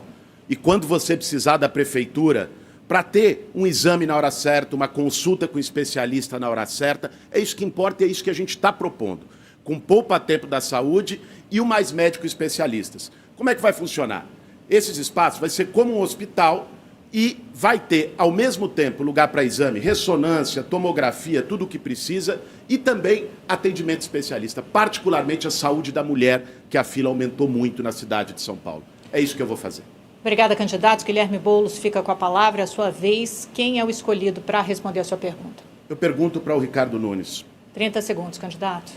E quando você precisar da prefeitura, para ter um exame na hora certa, uma consulta com um especialista na hora certa, é isso que importa e é isso que a gente está propondo. Com poupa-tempo da saúde e o Mais Médicos Especialistas. Como é que vai funcionar? Esses espaços vai ser como um hospital e vai ter, ao mesmo tempo, lugar para exame, ressonância, tomografia, tudo o que precisa, e também atendimento especialista, particularmente a saúde da mulher, que a fila aumentou muito na cidade de São Paulo. É isso que eu vou fazer. Obrigada, candidato. Guilherme Boulos fica com a palavra, é a sua vez. Quem é o escolhido para responder a sua pergunta? Eu pergunto para o Ricardo Nunes. 30 segundos, candidato.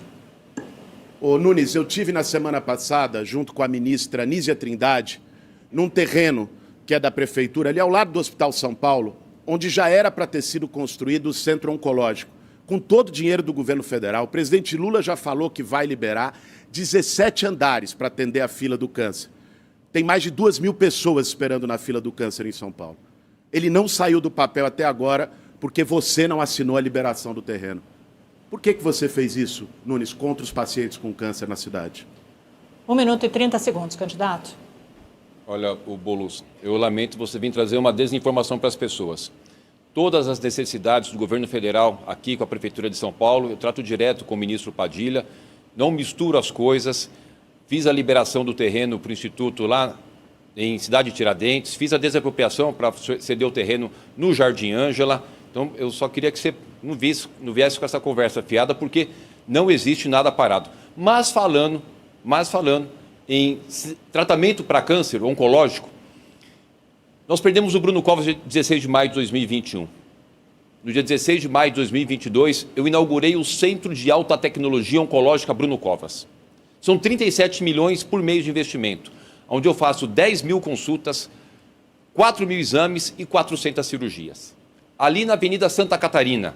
Ô, Nunes, eu tive na semana passada, junto com a ministra Nízia Trindade, num terreno que é da prefeitura, ali ao lado do Hospital São Paulo, onde já era para ter sido construído o centro oncológico, com todo o dinheiro do governo federal. O presidente Lula já falou que vai liberar 17 andares para atender a fila do câncer. Tem mais de 2.000 pessoas esperando na fila do câncer em São Paulo. Ele não saiu do papel até agora porque você não assinou a liberação do terreno. Por que você fez isso, Nunes, contra os pacientes com câncer na cidade? 1 minuto e 30 segundos, candidato. Olha, o Boulos, eu lamento você vir trazer uma desinformação para as pessoas. Todas as necessidades do governo federal, aqui com a Prefeitura de São Paulo, eu trato direto com o ministro Padilha, não misturo as coisas, fiz a liberação do terreno para o Instituto lá em Cidade de Tiradentes, fiz a desapropriação para ceder o terreno no Jardim Ângela. Então, eu só queria que você não viesse com essa conversa fiada, porque não existe nada parado. Mas falando em tratamento para câncer oncológico, nós perdemos o Bruno Covas dia 16 de maio de 2021. No dia 16 de maio de 2022, eu inaugurei o Centro de Alta Tecnologia Oncológica Bruno Covas. São 37 milhões por mês de investimento, onde eu faço 10 mil consultas, 4 mil exames e 400 cirurgias. Ali na Avenida Santa Catarina,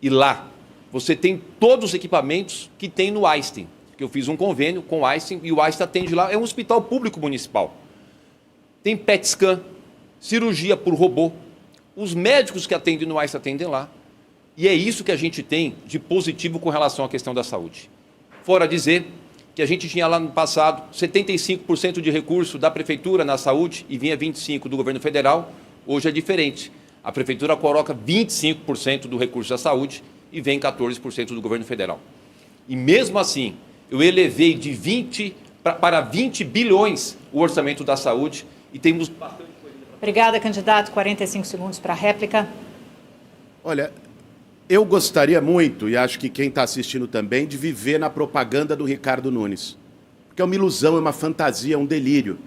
e lá, você tem todos os equipamentos que tem no Einstein. Eu fiz um convênio com o Einstein e o Einstein atende lá, é um hospital público municipal. Tem PET scan, cirurgia por robô, os médicos que atendem no Einstein atendem lá. E é isso que a gente tem de positivo com relação à questão da saúde. Fora dizer que a gente tinha lá no passado 75% de recurso da Prefeitura na saúde e vinha 25% do governo federal, hoje é diferente. A Prefeitura coloca 25% do recurso da saúde e vem 14% do governo federal. E mesmo assim, eu elevei de 20 para 20 bilhões o orçamento da saúde e temos bastante coisa. Obrigada, candidato. 45 segundos para a réplica. Olha, eu gostaria muito, e acho que quem está assistindo também, de viver na propaganda do Ricardo Nunes. Porque é uma ilusão, é uma fantasia, é um delírio.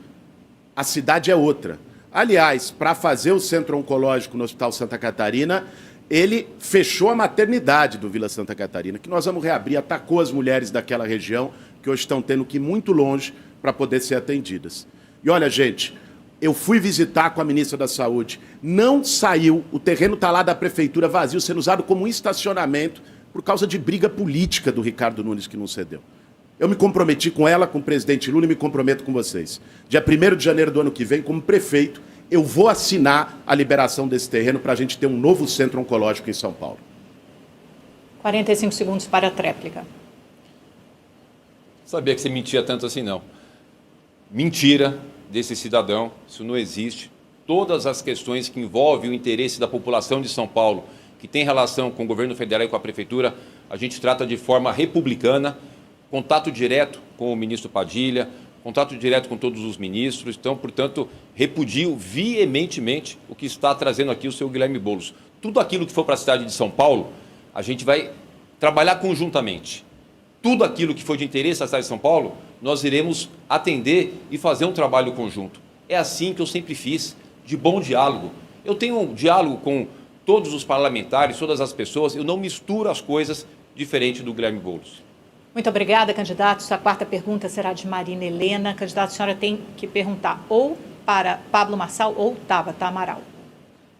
A cidade é outra. Aliás, para fazer o centro oncológico no Hospital Santa Catarina, ele fechou a maternidade do Vila Santa Catarina, que nós vamos reabrir, atacou as mulheres daquela região, que hoje estão tendo que ir muito longe para poder ser atendidas. E olha, gente, Eu fui visitar com a ministra da Saúde. Não saiu, o terreno está lá da prefeitura vazio, sendo usado como um estacionamento por causa de briga política do Ricardo Nunes, que não cedeu. Eu me comprometi com ela, com o presidente Lula, e me comprometo com vocês. Dia 1º de janeiro do ano que vem, como prefeito, eu vou assinar a liberação desse terreno para a gente ter um novo centro oncológico em São Paulo. 45 segundos para a tréplica. Sabia que você mentia tanto assim, não. Mentira desse cidadão, isso não existe. Todas as questões que envolvem o interesse da população de São Paulo, que tem relação com o governo federal e com a prefeitura, a gente trata de forma republicana, contato direto com o ministro Padilha, contato direto com todos os ministros. Então, portanto, repudio veementemente o que está trazendo aqui o senhor Guilherme Boulos. Tudo aquilo que for para a cidade de São Paulo, a gente vai trabalhar conjuntamente. Tudo aquilo que for de interesse da cidade de São Paulo, nós iremos atender e fazer um trabalho conjunto. É assim que eu sempre fiz, de bom diálogo. Eu tenho um diálogo com todos os parlamentares, todas as pessoas, eu não misturo as coisas diferente do Guilherme Boulos. Muito obrigada, candidatos. A quarta pergunta será de Marina Helena. Candidato, a senhora tem que perguntar ou para Pablo Marçal ou Tabata Amaral.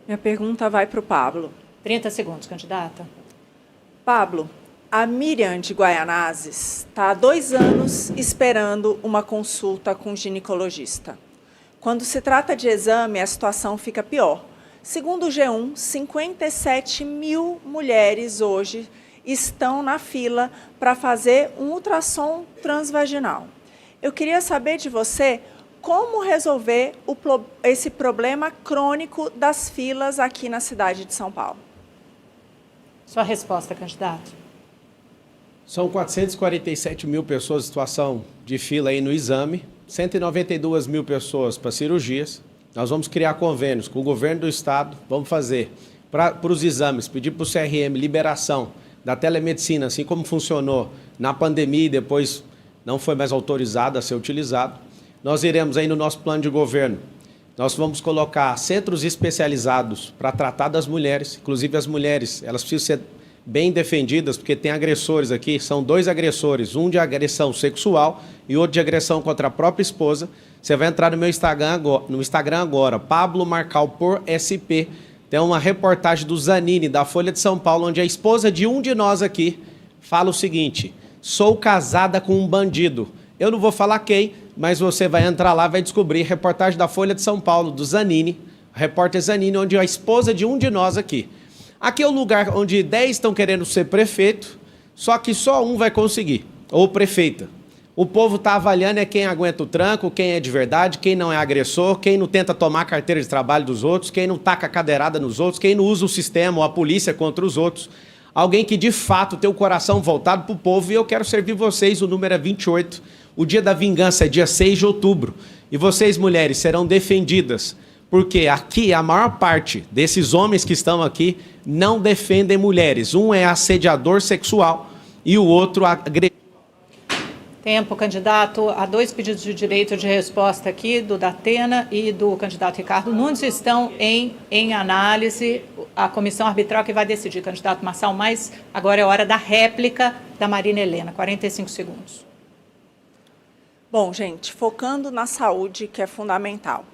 Minha pergunta vai para o Pablo. 30 segundos, candidata. Pablo, a Miriam de Guaianazes está há 2 anos esperando uma consulta com o ginecologista. Quando se trata de exame, a situação fica pior. Segundo o G1, 57 mil mulheres hoje estão na fila para fazer um ultrassom transvaginal. Eu queria saber de você como resolver esse problema crônico das filas aqui na cidade de São Paulo. Sua resposta, candidato. São 447 mil pessoas em situação de fila aí no exame, 192 mil pessoas para cirurgias. Nós vamos criar convênios com o governo do estado, vamos fazer para os exames, pedir para o CRM liberação da telemedicina, assim como funcionou na pandemia e depois não foi mais autorizado a ser utilizado. Nós iremos aí no nosso plano de governo, nós vamos colocar centros especializados para tratar das mulheres, inclusive as mulheres, elas precisam ser bem defendidas, porque tem agressores aqui, são 2 agressores, um de agressão sexual e outro de agressão contra a própria esposa. Você vai entrar no meu Instagram agora, Pablo Marçal por SP, tem uma reportagem do Zanini, da Folha de São Paulo, onde a esposa de um de nós aqui fala o seguinte: sou casada com um bandido. Eu não vou falar quem, mas você vai entrar lá, vai descobrir, reportagem da Folha de São Paulo, do Zanini, repórter Zanini, onde a esposa de um de nós aqui. Aqui é o lugar onde 10 estão querendo ser prefeito, só que só um vai conseguir, ou prefeita. O povo está avaliando quem aguenta o tranco, quem é de verdade, quem não é agressor, quem não tenta tomar a carteira de trabalho dos outros, quem não taca a cadeirada nos outros, quem não usa o sistema ou a polícia contra os outros. Alguém que, de fato, tem o coração voltado para o povo, e eu quero servir vocês, o número é 28. O dia da vingança é dia 6 de outubro. E vocês, mulheres, serão defendidas, porque aqui a maior parte desses homens que estão aqui não defendem mulheres. Um é assediador sexual e o outro agressor. Tempo, candidato. Há 2 pedidos de direito de resposta aqui, do Datena e do candidato Ricardo Nunes, estão em análise. A comissão arbitral que vai decidir, candidato Marçal, mas agora é hora da réplica da Marina Helena. 45 segundos. Bom, gente, focando na saúde, que é fundamental.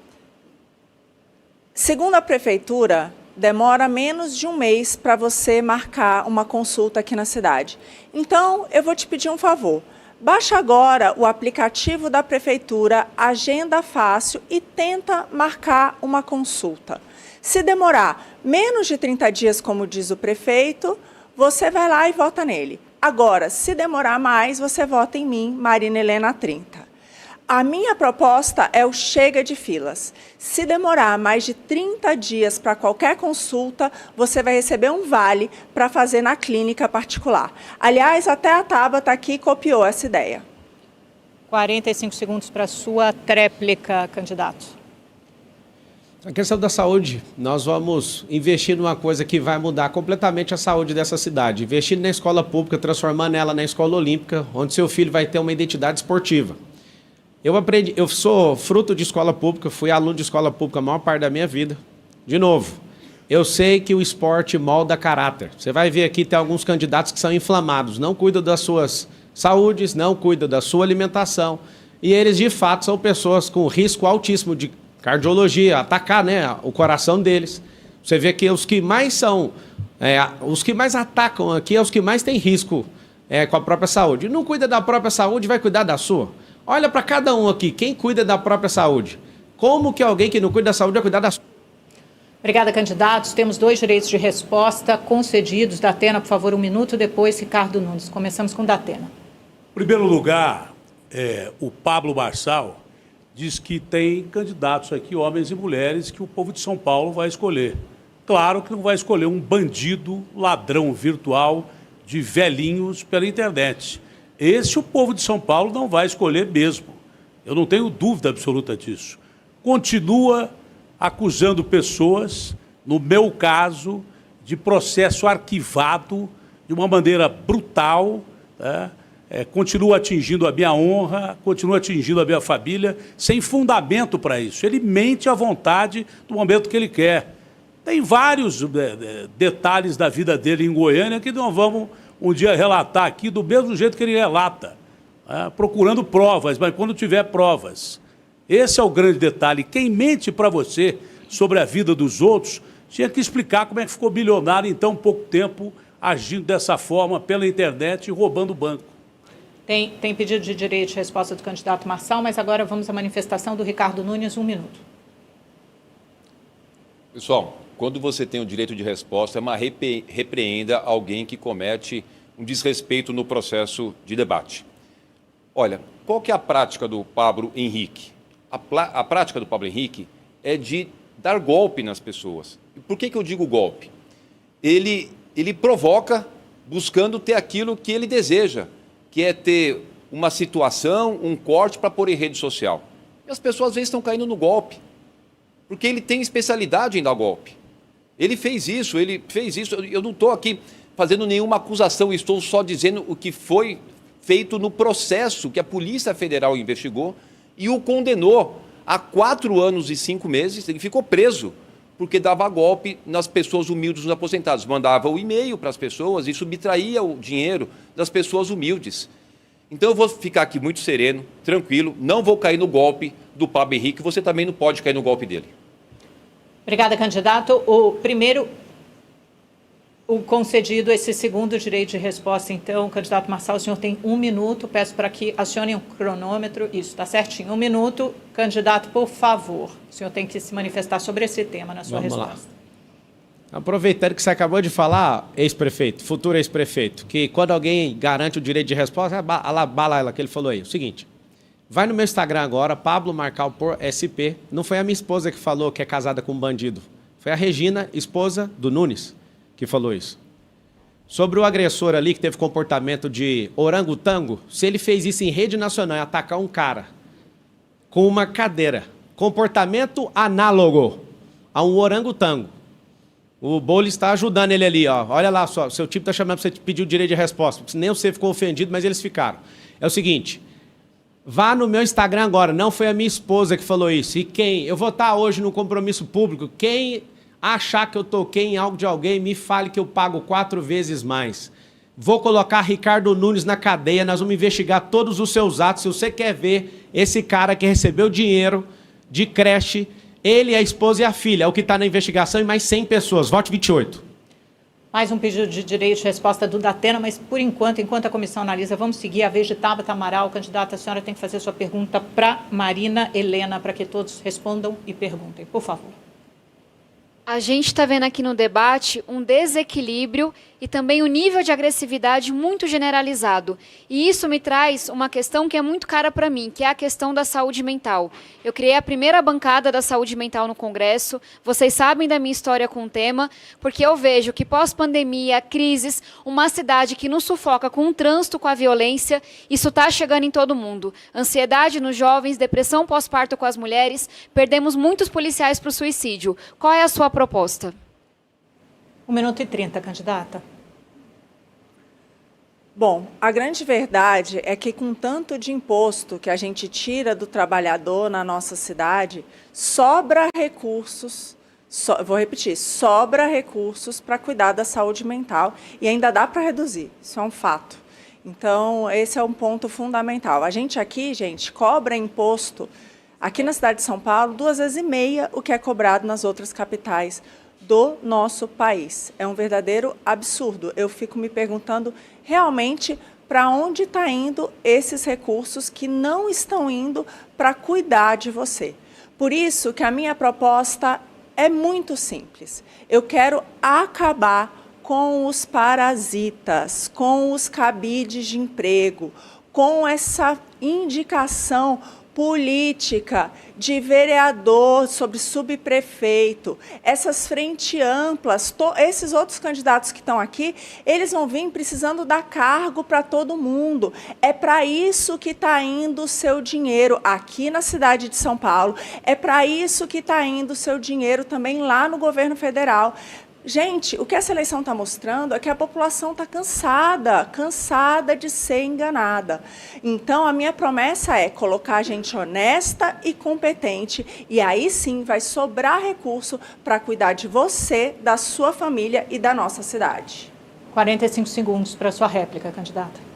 Segundo a prefeitura, demora menos de 1 mês para você marcar uma consulta aqui na cidade. Então, eu vou te pedir um favor. Baixa agora o aplicativo da prefeitura, Agenda Fácil, e tenta marcar uma consulta. Se demorar menos de 30 dias, como diz o prefeito, você vai lá e vota nele. Agora, se demorar mais, você vota em mim, Marina Helena 30. A minha proposta é o chega de filas. Se demorar mais de 30 dias para qualquer consulta, você vai receber um vale para fazer na clínica particular. Aliás, até a Tabata aqui copiou essa ideia. 45 segundos para a sua tréplica, candidato. A questão da saúde, nós vamos investir numa coisa que vai mudar completamente a saúde dessa cidade. Investindo na escola pública, transformando ela na escola olímpica, onde seu filho vai ter uma identidade esportiva. Eu sou fruto de escola pública, fui aluno de escola pública a maior parte da minha vida. De novo, eu sei que o esporte molda caráter. Você vai ver aqui, tem alguns candidatos que são inflamados, não cuidam das suas saúdes, não cuidam da sua alimentação. E eles, de fato, são pessoas com risco altíssimo de cardiologia, atacar, né, o coração deles. Você vê que os que mais são, os que mais atacam aqui é os que mais têm risco com a própria saúde. Não cuida da própria saúde, vai cuidar da sua? Olha para cada um aqui, quem cuida da própria saúde? Como que alguém que não cuida da saúde vai cuidar da sua? Obrigada, candidatos. Temos 2 direitos de resposta concedidos. Datena, por favor, 1 minuto. Depois, Ricardo Nunes. Começamos com Datena. Em primeiro lugar, o Pablo Marçal diz que tem candidatos aqui, homens e mulheres, que o povo de São Paulo vai escolher. Claro que não vai escolher um bandido, ladrão virtual de velhinhos pela internet. Esse o povo de São Paulo não vai escolher mesmo. Eu não tenho dúvida absoluta disso. Continua acusando pessoas, no meu caso, de processo arquivado de uma maneira brutal, né? Continua atingindo a minha honra, continua atingindo a minha família, sem fundamento para isso. Ele mente à vontade do momento que ele quer. Tem vários detalhes da vida dele em Goiânia que nós vamos um dia relatar aqui do mesmo jeito que ele relata, procurando provas, mas quando tiver provas. Esse é o grande detalhe. Quem mente para você sobre a vida dos outros tinha que explicar como é que ficou bilionário em tão pouco tempo, agindo dessa forma pela internet e roubando o banco. Tem pedido de direito de resposta do candidato Marçal, mas agora vamos à manifestação do Ricardo Nunes, 1 minuto. Pessoal, quando você tem o direito de resposta, é uma repreenda alguém que comete um desrespeito no processo de debate. Olha, qual que é a prática do Pablo Henrique? A prática do Pablo Henrique é de dar golpe nas pessoas. E por que eu digo golpe? Ele provoca buscando ter aquilo que ele deseja, que é ter uma situação, um corte para pôr em rede social. E as pessoas às vezes estão caindo no golpe, porque ele tem especialidade em dar golpe. Ele fez isso. Eu não estou aqui fazendo nenhuma acusação, estou só dizendo o que foi feito no processo que a Polícia Federal investigou e o condenou a 4 anos e 5 meses. Ele ficou preso porque dava golpe nas pessoas humildes, nos aposentados. Mandava o e-mail para as pessoas e subtraía o dinheiro das pessoas humildes. Então eu vou ficar aqui muito sereno, tranquilo, não vou cair no golpe do Pablo Henrique, você também não pode cair no golpe dele. Obrigada, candidato. O concedido esse segundo direito de resposta, então, candidato Marçal, o senhor tem 1 minuto. Peço para que acionem o cronômetro. Isso, está certinho. 1 minuto. Candidato, por favor. O senhor tem que se manifestar sobre esse tema na sua resposta. Lá. Aproveitando que você acabou de falar, ex-prefeito, futuro ex-prefeito, que quando alguém garante o direito de resposta, a bala que ele falou aí. O seguinte, vai no meu Instagram agora, Pablo Marçal por SP. Não foi a minha esposa que falou que é casada com um bandido. Foi a Regina, esposa do Nunes, que falou isso. Sobre o agressor ali que teve comportamento de orangotango, se ele fez isso em rede nacional e atacar um cara com uma cadeira, comportamento análogo a um orangotango, o Boulos está ajudando ele ali, ó. Olha lá, seu time está chamando para você pedir o direito de resposta. Nem você ficou ofendido, mas eles ficaram. É o seguinte, vá no meu Instagram agora, não foi a minha esposa que falou isso. E quem? Eu vou estar hoje no compromisso público, quem achar que eu toquei em algo de alguém, me fale que eu pago 4 vezes mais. Vou colocar Ricardo Nunes na cadeia, nós vamos investigar todos os seus atos. Se você quer ver esse cara que recebeu dinheiro de creche, ele, a esposa e a filha, é o que está na investigação, e mais 100 pessoas. Vote 28. Mais um pedido de direito de resposta do Datena, mas por enquanto a comissão analisa, vamos seguir a vez de Tabata Amaral. Candidata, a senhora tem que fazer sua pergunta para Marina Helena, para que todos respondam e perguntem. Por favor. A gente está vendo aqui no debate um desequilíbrio e também um nível de agressividade muito generalizado. E isso me traz uma questão que é muito cara para mim, que é a questão da saúde mental. Eu criei a primeira bancada da saúde mental no Congresso, vocês sabem da minha história com o tema, porque eu vejo que pós-pandemia, crises, uma cidade que nos sufoca com o trânsito, com a violência, isso está chegando em todo mundo. Ansiedade nos jovens, depressão pós-parto com as mulheres, perdemos muitos policiais para o suicídio. Qual é a sua proposta? 1 minuto e 30, candidata. Bom, a grande verdade é que com tanto de imposto que a gente tira do trabalhador na nossa cidade, sobra recursos, vou repetir, sobra recursos para cuidar da saúde mental e ainda dá para reduzir, isso é um fato. Então, esse é um ponto fundamental. A gente aqui, gente, cobra imposto Aqui na cidade de São Paulo, 2,5 vezes o que é cobrado nas outras capitais do nosso país. É um verdadeiro absurdo. Eu fico me perguntando realmente para onde está indo esses recursos que não estão indo para cuidar de você. Por isso que a minha proposta é muito simples. Eu quero acabar com os parasitas, com os cabides de emprego, com essa indicação política de vereador sobre subprefeito, essas frentes amplas, esses outros candidatos que estão aqui, eles vão vir precisando dar cargo para todo mundo. É para isso que está indo o seu dinheiro aqui na cidade de São Paulo, é para isso que está indo o seu dinheiro também lá no governo federal. Gente, o que essa eleição está mostrando é que a população está cansada de ser enganada. Então, a minha promessa é colocar gente honesta e competente, e aí sim vai sobrar recurso para cuidar de você, da sua família e da nossa cidade. 45 segundos para a sua réplica, candidata.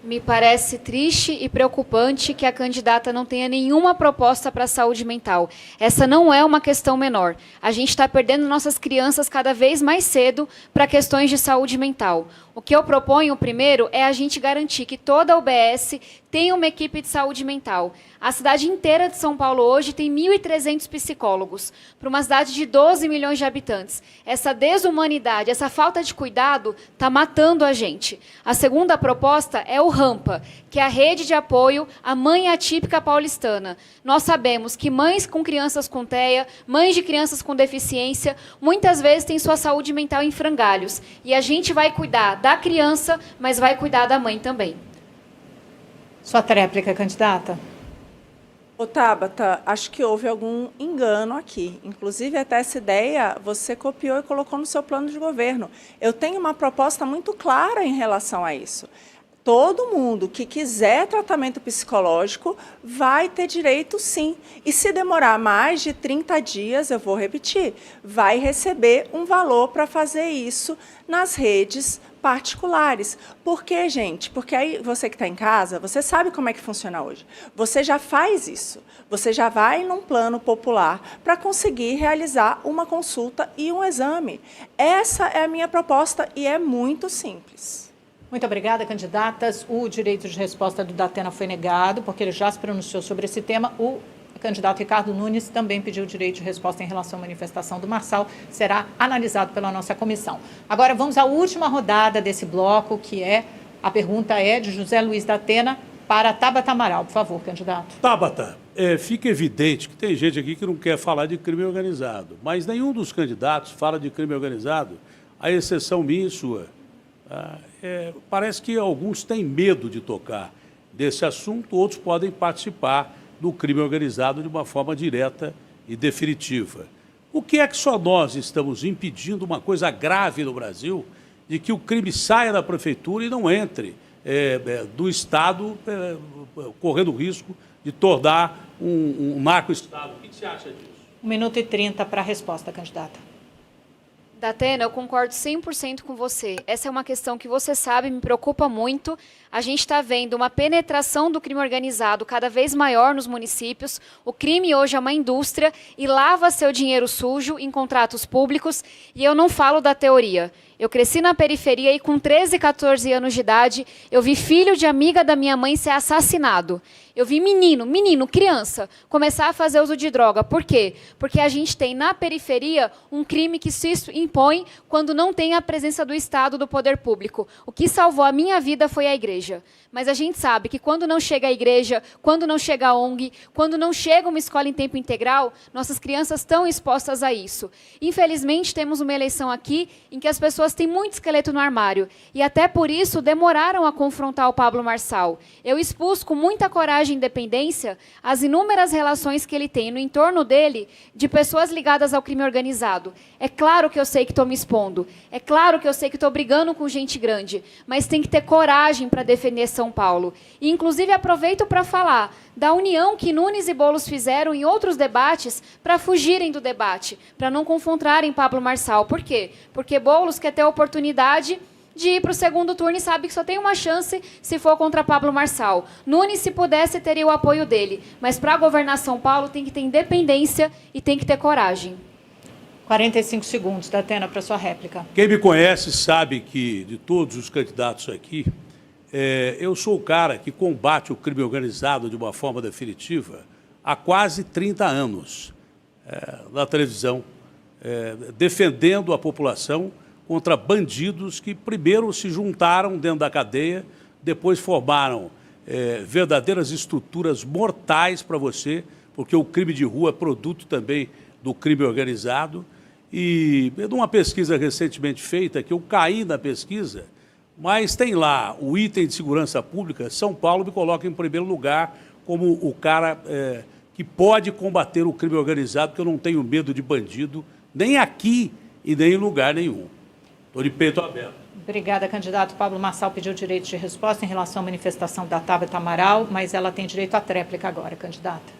Me parece triste e preocupante que a candidata não tenha nenhuma proposta para a saúde mental. Essa não é uma questão menor. A gente está perdendo nossas crianças cada vez mais cedo para questões de saúde mental. O que eu proponho, primeiro, é a gente garantir que toda a UBS tenha uma equipe de saúde mental. A cidade inteira de São Paulo hoje tem 1.300 psicólogos, para uma cidade de 12 milhões de habitantes. Essa desumanidade, essa falta de cuidado está matando a gente. A segunda proposta é o RAMPA, que é a rede de apoio à mãe atípica paulistana. Nós sabemos que mães com crianças com TEA, mães de crianças com deficiência, muitas vezes têm sua saúde mental em frangalhos. E a gente vai cuidar da criança, mas vai cuidar da mãe também. Sua tréplica, candidata. Ô, Tabata, acho que houve algum engano aqui. Inclusive, até essa ideia você copiou e colocou no seu plano de governo. Eu tenho uma proposta muito clara em relação a isso. Todo mundo que quiser tratamento psicológico vai ter direito, sim. E se demorar mais de 30 dias, eu vou repetir, vai receber um valor para fazer isso nas redes particulares. Por quê, gente? Porque aí você que está em casa, você sabe como é que funciona hoje. Você já faz isso. Você já vai num plano popular para conseguir realizar uma consulta e um exame. Essa é a minha proposta e é muito simples. Muito obrigada, candidatas. O direito de resposta do Datena foi negado, porque ele já se pronunciou sobre esse tema. O candidato Ricardo Nunes também pediu o direito de resposta em relação à manifestação do Marçal. Será analisado pela nossa comissão. Agora, vamos à última rodada desse bloco, que é, a pergunta é de José Luiz Datena para Tabata Amaral. Por favor, candidato. Tabata, fica evidente que tem gente aqui que não quer falar de crime organizado, mas nenhum dos candidatos fala de crime organizado, à exceção minha e sua. Parece que alguns têm medo de tocar desse assunto, outros podem participar do crime organizado de uma forma direta e definitiva. O que é que só nós estamos impedindo uma coisa grave no Brasil, de que o crime saia da prefeitura e não entre do Estado, correndo o risco de tornar um narco-Estado? O que você acha disso? 1 minuto e 30 para a resposta, candidata. Datena, eu concordo 100% com você. Essa é uma questão que você sabe, me preocupa muito. A gente está vendo uma penetração do crime organizado cada vez maior nos municípios. O crime hoje é uma indústria e lava seu dinheiro sujo em contratos públicos. E eu não falo da teoria. Eu cresci na periferia e com 13, 14 anos de idade, eu vi filho de amiga da minha mãe ser assassinado. Eu vi menino, criança, começar a fazer uso de droga. Por quê? Porque a gente tem na periferia um crime que se impõe quando não tem a presença do Estado, do poder público. O que salvou a minha vida foi a igreja. Mas a gente sabe que quando não chega a igreja, quando não chega a ONG, quando não chega uma escola em tempo integral, nossas crianças estão expostas a isso. Infelizmente, temos uma eleição aqui em que as pessoas têm muito esqueleto no armário. E até por isso demoraram a confrontar o Pablo Marçal. Eu expus com muita coragem e independência as inúmeras relações que ele tem no entorno dele de pessoas ligadas ao crime organizado. É claro que eu sei que estou me expondo. É claro que eu sei que estou brigando com gente grande. Mas tem que ter coragem para defender São Paulo. E, inclusive, aproveito para falar da união que Nunes e Boulos fizeram em outros debates para fugirem do debate, para não confrontarem Pablo Marçal. Por quê? Porque Boulos quer ter a oportunidade de ir para o segundo turno e sabe que só tem uma chance se for contra Pablo Marçal. Nunes, se pudesse, teria o apoio dele. Mas para governar São Paulo tem que ter independência e tem que ter coragem. 45 segundos, Datena, para sua réplica. Quem me conhece sabe que, de todos os candidatos aqui, eu sou o cara que combate o crime organizado de uma forma definitiva há quase 30 anos na televisão, defendendo a população contra bandidos que primeiro se juntaram dentro da cadeia, depois formaram verdadeiras estruturas mortais para você, porque o crime de rua é produto também do crime organizado. E numa pesquisa recentemente feita, que eu caí na pesquisa, mas tem lá o item de segurança pública, São Paulo me coloca em primeiro lugar como o cara que pode combater o crime organizado, porque eu não tenho medo de bandido, nem aqui e nem em lugar nenhum. Estou de peito aberto. Obrigada, candidato. Pablo Marçal pediu direito de resposta em relação à manifestação da Tabata Amaral, mas ela tem direito à tréplica agora, candidata.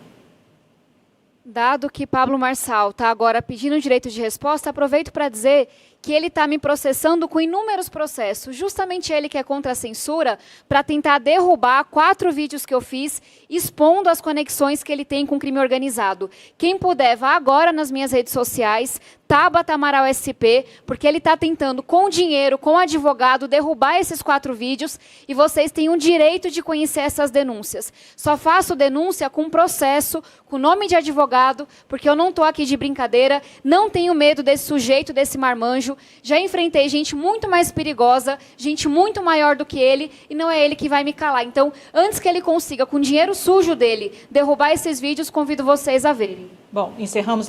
Dado que Pablo Marçal está agora pedindo direito de resposta, aproveito para dizer que ele está me processando com inúmeros processos, justamente ele que é contra a censura, para tentar derrubar 4 vídeos que eu fiz, expondo as conexões que ele tem com o crime organizado. Quem puder, vá agora nas minhas redes sociais, Tabata Amaral SP, porque ele está tentando, com dinheiro, com advogado, derrubar esses 4 vídeos, e vocês têm o direito de conhecer essas denúncias. Só faço denúncia com processo, com nome de advogado, porque eu não estou aqui de brincadeira, não tenho medo desse sujeito, desse marmanjo. Já enfrentei gente muito mais perigosa, gente muito maior do que ele, e não é ele que vai me calar. Então, antes que ele consiga, com dinheiro sujo dele, derrubar esses vídeos, convido vocês a verem. Bom, encerramos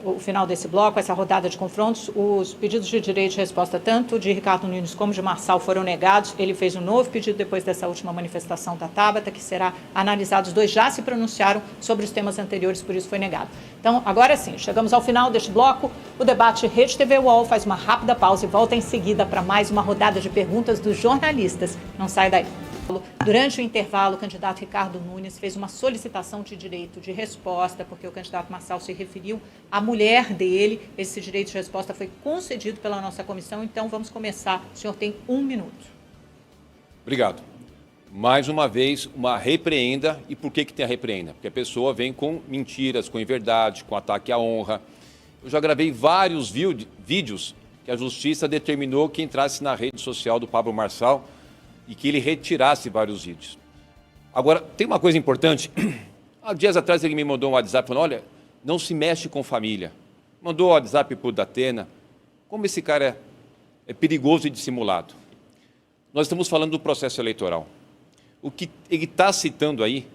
o final desse bloco, essa rodada de confrontos. Os pedidos de direito de resposta, tanto de Ricardo Nunes como de Marçal, foram negados. Ele fez um novo pedido depois dessa última manifestação da Tabata, que será analisado. Os dois já se pronunciaram sobre os temas anteriores, por isso foi negado. Então, agora sim, chegamos ao final deste bloco. O debate Rede TV UOL faz uma rápida pausa e volta em seguida para mais uma rodada de perguntas dos jornalistas. Não sai daí. Durante o intervalo, o candidato Ricardo Nunes fez uma solicitação de direito de resposta, porque o candidato Marçal se referiu à mulher dele. Esse direito de resposta foi concedido pela nossa comissão, então vamos começar. O senhor tem 1 minuto. Obrigado. Mais uma vez, uma repreenda. E por que tem a repreenda? Porque a pessoa vem com mentiras, com inverdade, com ataque à honra. Eu já gravei vários vídeos que a Justiça determinou que entrasse na rede social do Pablo Marçal e que ele retirasse vários vídeos. Agora, tem uma coisa importante. Há dias atrás ele me mandou um WhatsApp falando, olha, não se mexe com família. Mandou o WhatsApp para o Datena. Como esse cara é perigoso e dissimulado. Nós estamos falando do processo eleitoral. O que ele está citando aí,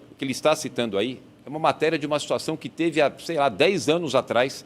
é uma matéria de uma situação que teve, sei lá, 10 anos atrás,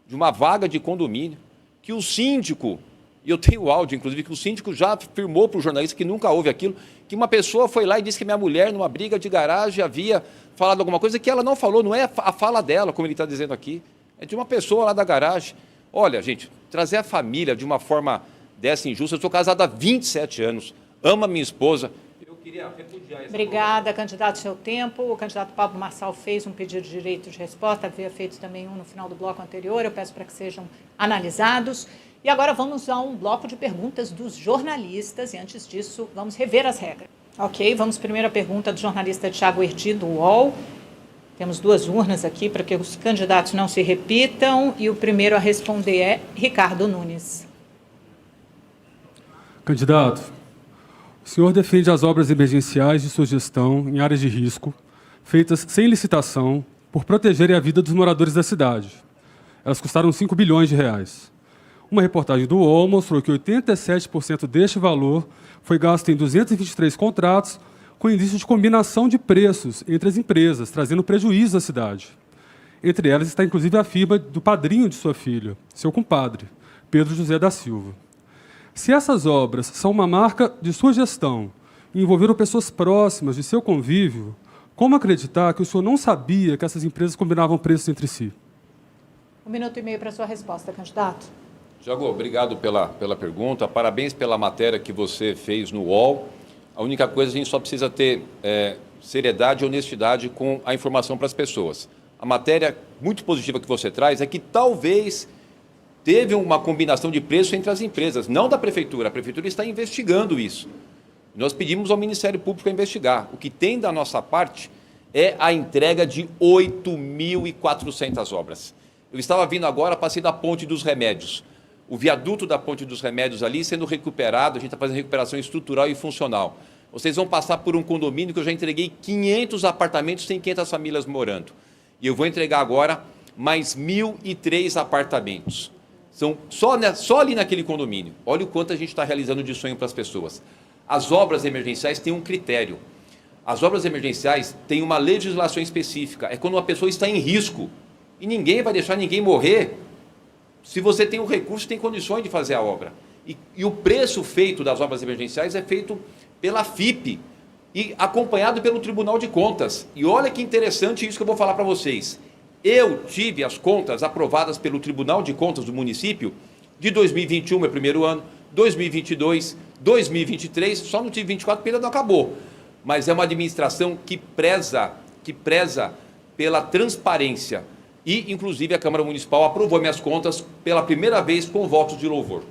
de uma vaga de condomínio, que o síndico, e eu tenho áudio, inclusive, que o síndico já afirmou para o jornalista que nunca houve aquilo, que uma pessoa foi lá e disse que minha mulher, numa briga de garagem, havia falado alguma coisa que ela não falou, não é a fala dela, como ele está dizendo aqui, é de uma pessoa lá da garagem. Olha, gente, trazer a família de uma forma dessa injusta, eu sou casado há 27 anos, amo a minha esposa, eu queria repudiar essa... Obrigada, candidato, seu tempo. O candidato Pablo Marçal fez um pedido de direito de resposta, havia feito também um no final do bloco anterior, eu peço para que sejam analisados. E agora vamos a um bloco de perguntas dos jornalistas, e antes disso, vamos rever as regras. Ok, vamos primeiro à pergunta do jornalista Thiago Erdi, do UOL. Temos 2 urnas aqui para que os candidatos não se repitam, e o primeiro a responder é Ricardo Nunes. Candidato, o senhor defende as obras emergenciais de sua gestão em áreas de risco, feitas sem licitação, por protegerem a vida dos moradores da cidade. Elas custaram 5 bilhões de reais. Uma reportagem do UOL mostrou que 87% deste valor foi gasto em 223 contratos, com indício de combinação de preços entre as empresas, trazendo prejuízo à cidade. Entre elas está, inclusive, a firma do padrinho de sua filha, seu compadre, Pedro José da Silva. Se essas obras são uma marca de sua gestão e envolveram pessoas próximas de seu convívio, como acreditar que o senhor não sabia que essas empresas combinavam preços entre si? 1 minuto e meio para a sua resposta, candidato. Jago, obrigado pela pergunta, parabéns pela matéria que você fez no UOL. A única coisa, a gente só precisa ter seriedade e honestidade com a informação para as pessoas. A matéria muito positiva que você traz é que talvez teve uma combinação de preço entre as empresas, não da Prefeitura. A Prefeitura está investigando isso. Nós pedimos ao Ministério Público a investigar. O que tem da nossa parte é a entrega de 8.400 obras. Eu estava vindo agora, passei da Ponte dos Remédios. O viaduto da Ponte dos Remédios ali sendo recuperado, a gente está fazendo recuperação estrutural e funcional. Vocês vão passar por um condomínio que eu já entreguei 500 apartamentos, tem 500 famílias morando. E eu vou entregar agora mais 1.003 apartamentos. São só ali naquele condomínio. Olha o quanto a gente está realizando de sonho para as pessoas. As obras emergenciais têm um critério. As obras emergenciais têm uma legislação específica. É quando uma pessoa está em risco. E ninguém vai deixar ninguém morrer. Se você tem o recurso, tem condições de fazer a obra. E o preço feito das obras emergenciais é feito pela FIP e acompanhado pelo Tribunal de Contas. E olha que interessante isso que eu vou falar para vocês. Eu tive as contas aprovadas pelo Tribunal de Contas do município de 2021, meu primeiro ano, 2022, 2023, só não tive 24 porque ainda não acabou. Mas é uma administração que preza pela transparência. E, inclusive, a Câmara Municipal aprovou minhas contas pela primeira vez com votos de louvor.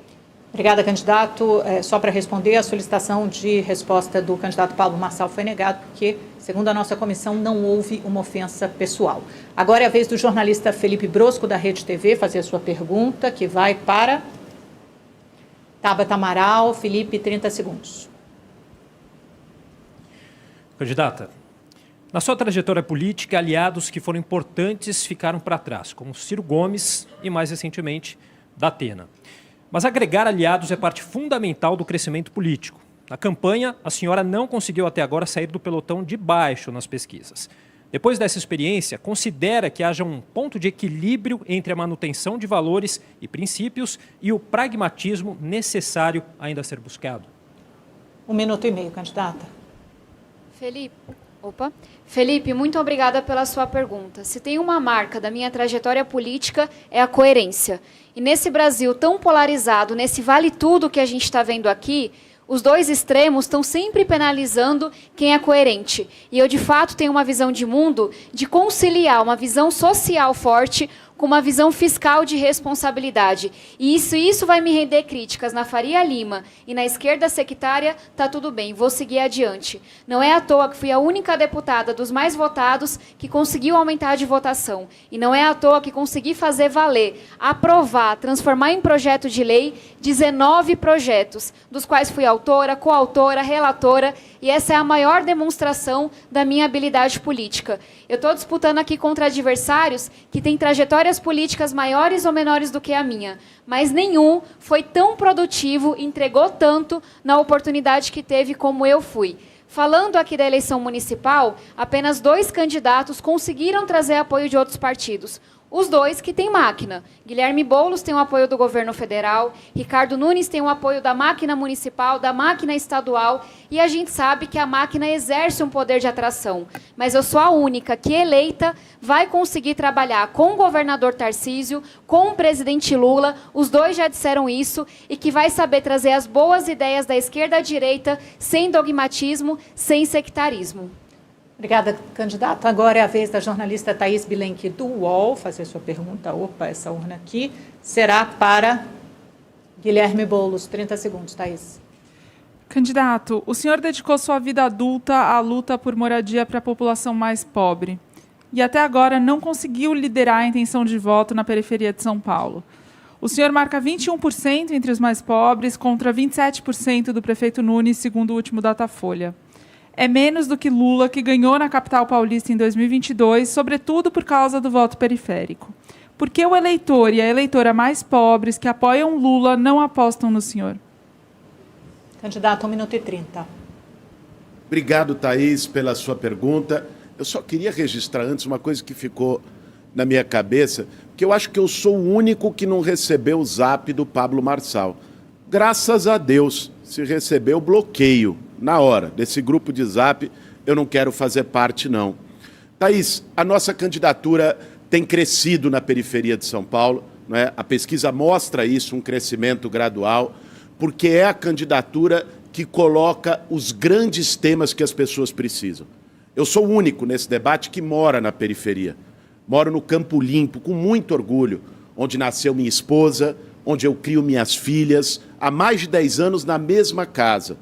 Obrigada, candidato. Só para responder, a solicitação de resposta do candidato Pablo Marçal foi negada porque, segundo a nossa comissão, não houve uma ofensa pessoal. Agora é a vez do jornalista Felipe Brosco, da Rede TV, fazer a sua pergunta, que vai para Tabata Amaral. Felipe, 30 segundos. Candidata, na sua trajetória política, aliados que foram importantes ficaram para trás, como Ciro Gomes e, mais recentemente, Datena. Mas agregar aliados é parte fundamental do crescimento político. Na campanha, a senhora não conseguiu até agora sair do pelotão de baixo nas pesquisas. Depois dessa experiência, considera que haja um ponto de equilíbrio entre a manutenção de valores e princípios e o pragmatismo necessário ainda a ser buscado? 1 minuto e meio, candidata. Felipe, muito obrigada pela sua pergunta. Se tem uma marca da minha trajetória política, é a coerência. E nesse Brasil tão polarizado, nesse vale tudo que a gente está vendo aqui, os dois extremos estão sempre penalizando quem é coerente. E eu, de fato, tenho uma visão de mundo de conciliar uma visão social forte com uma visão fiscal de responsabilidade. E isso vai me render críticas na Faria Lima e na esquerda sectária, tá tudo bem, vou seguir adiante. Não é à toa que fui a única deputada dos mais votados que conseguiu aumentar de votação. E não é à toa que consegui fazer valer, aprovar, transformar em projeto de lei 19 projetos, dos quais fui autora, coautora, relatora, e essa é a maior demonstração da minha habilidade política. Eu estou disputando aqui contra adversários que têm trajetórias políticas maiores ou menores do que a minha, mas nenhum foi tão produtivo, entregou tanto na oportunidade que teve como eu fui. Falando aqui da eleição municipal, apenas 2 candidatos conseguiram trazer apoio de outros partidos. Os 2 que têm máquina. Guilherme Boulos tem o apoio do governo federal, Ricardo Nunes tem o apoio da máquina municipal, da máquina estadual, e a gente sabe que a máquina exerce um poder de atração. Mas eu sou a única que, eleita, vai conseguir trabalhar com o governador Tarcísio, com o presidente Lula, os 2 já disseram isso, e que vai saber trazer as boas ideias da esquerda à direita, sem dogmatismo, sem sectarismo. Obrigada, candidato. Agora é a vez da jornalista Thaís Bilenque, do UOL, fazer sua pergunta. Opa, essa urna aqui será para Guilherme Boulos. 30 segundos, Thaís. Candidato, o senhor dedicou sua vida adulta à luta por moradia para a população mais pobre. E até agora não conseguiu liderar a intenção de voto na periferia de São Paulo. O senhor marca 21% entre os mais pobres contra 27% do prefeito Nunes, segundo o último Datafolha. É menos do que Lula, que ganhou na capital paulista em 2022, sobretudo por causa do voto periférico. Por que o eleitor e a eleitora mais pobres que apoiam Lula não apostam no senhor? Candidato, 1 minuto e 30. Obrigado, Thaís, pela sua pergunta. Eu só queria registrar antes uma coisa que ficou na minha cabeça, que eu acho que eu sou o único que não recebeu o zap do Pablo Marçal. Graças a Deus, se recebeu bloqueio na hora desse grupo de zap, eu não quero fazer parte, não. Thaís, a nossa candidatura tem crescido na periferia de São Paulo, não é? A pesquisa mostra isso, um crescimento gradual, porque é a candidatura que coloca os grandes temas que as pessoas precisam. Eu sou o único nesse debate que mora na periferia. Moro no Campo Limpo, com muito orgulho, onde nasceu minha esposa, onde eu crio minhas filhas, há mais de 10 anos na mesma casa.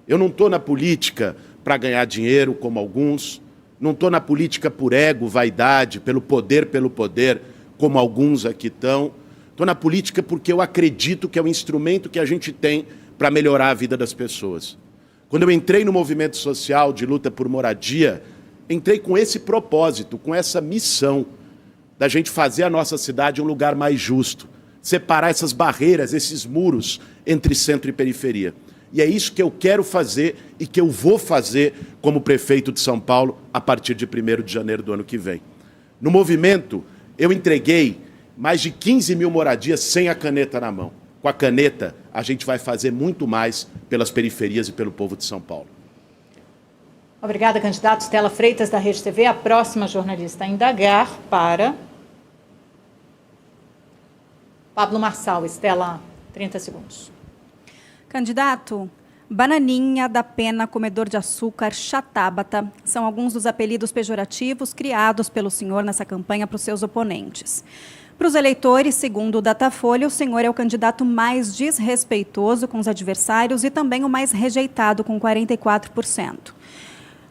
Eu não estou na política para ganhar dinheiro, como alguns, não estou na política por ego, vaidade, pelo poder, como alguns aqui estão. Estou na política porque eu acredito que é o instrumento que a gente tem para melhorar a vida das pessoas. Quando eu entrei no movimento social de luta por moradia, entrei com esse propósito, com essa missão da gente fazer a nossa cidade um lugar mais justo, separar essas barreiras, esses muros entre centro e periferia. E é isso que eu quero fazer e que eu vou fazer como prefeito de São Paulo a partir de 1º de janeiro do ano que vem. No movimento, eu entreguei mais de 15 mil moradias sem a caneta na mão. Com a caneta, a gente vai fazer muito mais pelas periferias e pelo povo de São Paulo. Obrigada, candidato. Estela Freitas, da Rede TV. A próxima jornalista a indagar para Pablo Marçal. Estela, 30 segundos. Candidato, Bananinha, da Pena, Comedor de Açúcar, Chatábata, são alguns dos apelidos pejorativos criados pelo senhor nessa campanha para os seus oponentes. Para os eleitores, segundo o Datafolha, o senhor é o candidato mais desrespeitoso com os adversários e também o mais rejeitado, com 44%.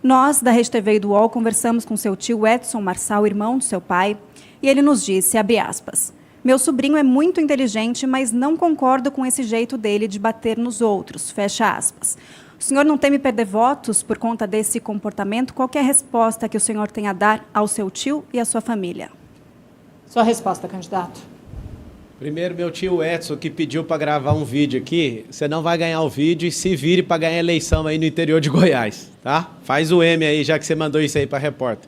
Nós, da Rede TV e do UOL, conversamos com seu tio Edson Marçal, irmão do seu pai, e ele nos disse, abre aspas, meu sobrinho é muito inteligente, mas não concordo com esse jeito dele de bater nos outros, fecha aspas. O senhor não teme perder votos por conta desse comportamento? Qual que é a resposta que o senhor tem a dar ao seu tio e à sua família? Sua resposta, candidato. Primeiro, meu tio Edson, que pediu para gravar um vídeo aqui, você não vai ganhar o vídeo e se vire para ganhar a eleição aí no interior de Goiás, tá? Faz o M aí, já que você mandou isso aí para a repórter.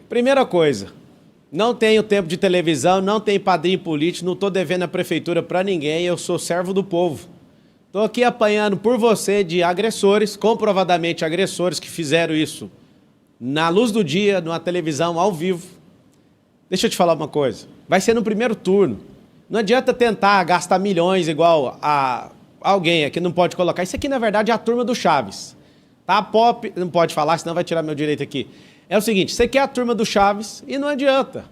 Primeira coisa, não tenho tempo de televisão, não tenho padrinho político, não estou devendo a prefeitura para ninguém, eu sou servo do povo. Estou aqui apanhando por você de agressores, comprovadamente agressores que fizeram isso na luz do dia, numa televisão ao vivo. Deixa eu te falar uma coisa, vai ser no primeiro turno. Não adianta tentar gastar milhões igual a alguém aqui, não pode colocar. Isso aqui, na verdade, é a turma do Chaves. Tá? A Pop, não pode falar, senão vai tirar meu direito aqui. É o seguinte, você quer a turma do Chaves e não adianta.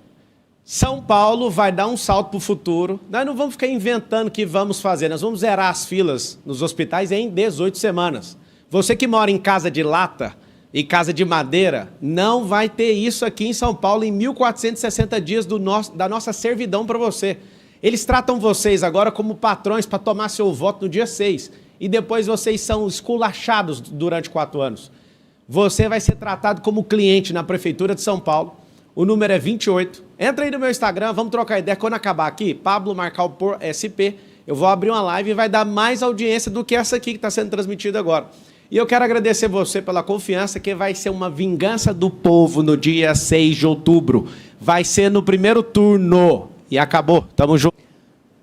São Paulo vai dar um salto para o futuro. Nós não vamos ficar inventando o que vamos fazer. Nós vamos zerar as filas nos hospitais em 18 semanas. Você que mora em casa de lata e casa de madeira, não vai ter isso aqui em São Paulo em 1.460 dias da nossa servidão para você. Eles tratam vocês agora como patrões para tomar seu voto no dia 6. E depois vocês são esculachados durante 4 anos. Você vai ser tratado como cliente na Prefeitura de São Paulo. O número é 28. Entra aí no meu Instagram, vamos trocar ideia. Quando acabar aqui, Pablo Marçal por SP, eu vou abrir uma live e vai dar mais audiência do que essa aqui que está sendo transmitida agora. E eu quero agradecer você pela confiança, que vai ser uma vingança do povo no dia 6 de outubro. Vai ser no primeiro turno. E acabou. Tamo junto.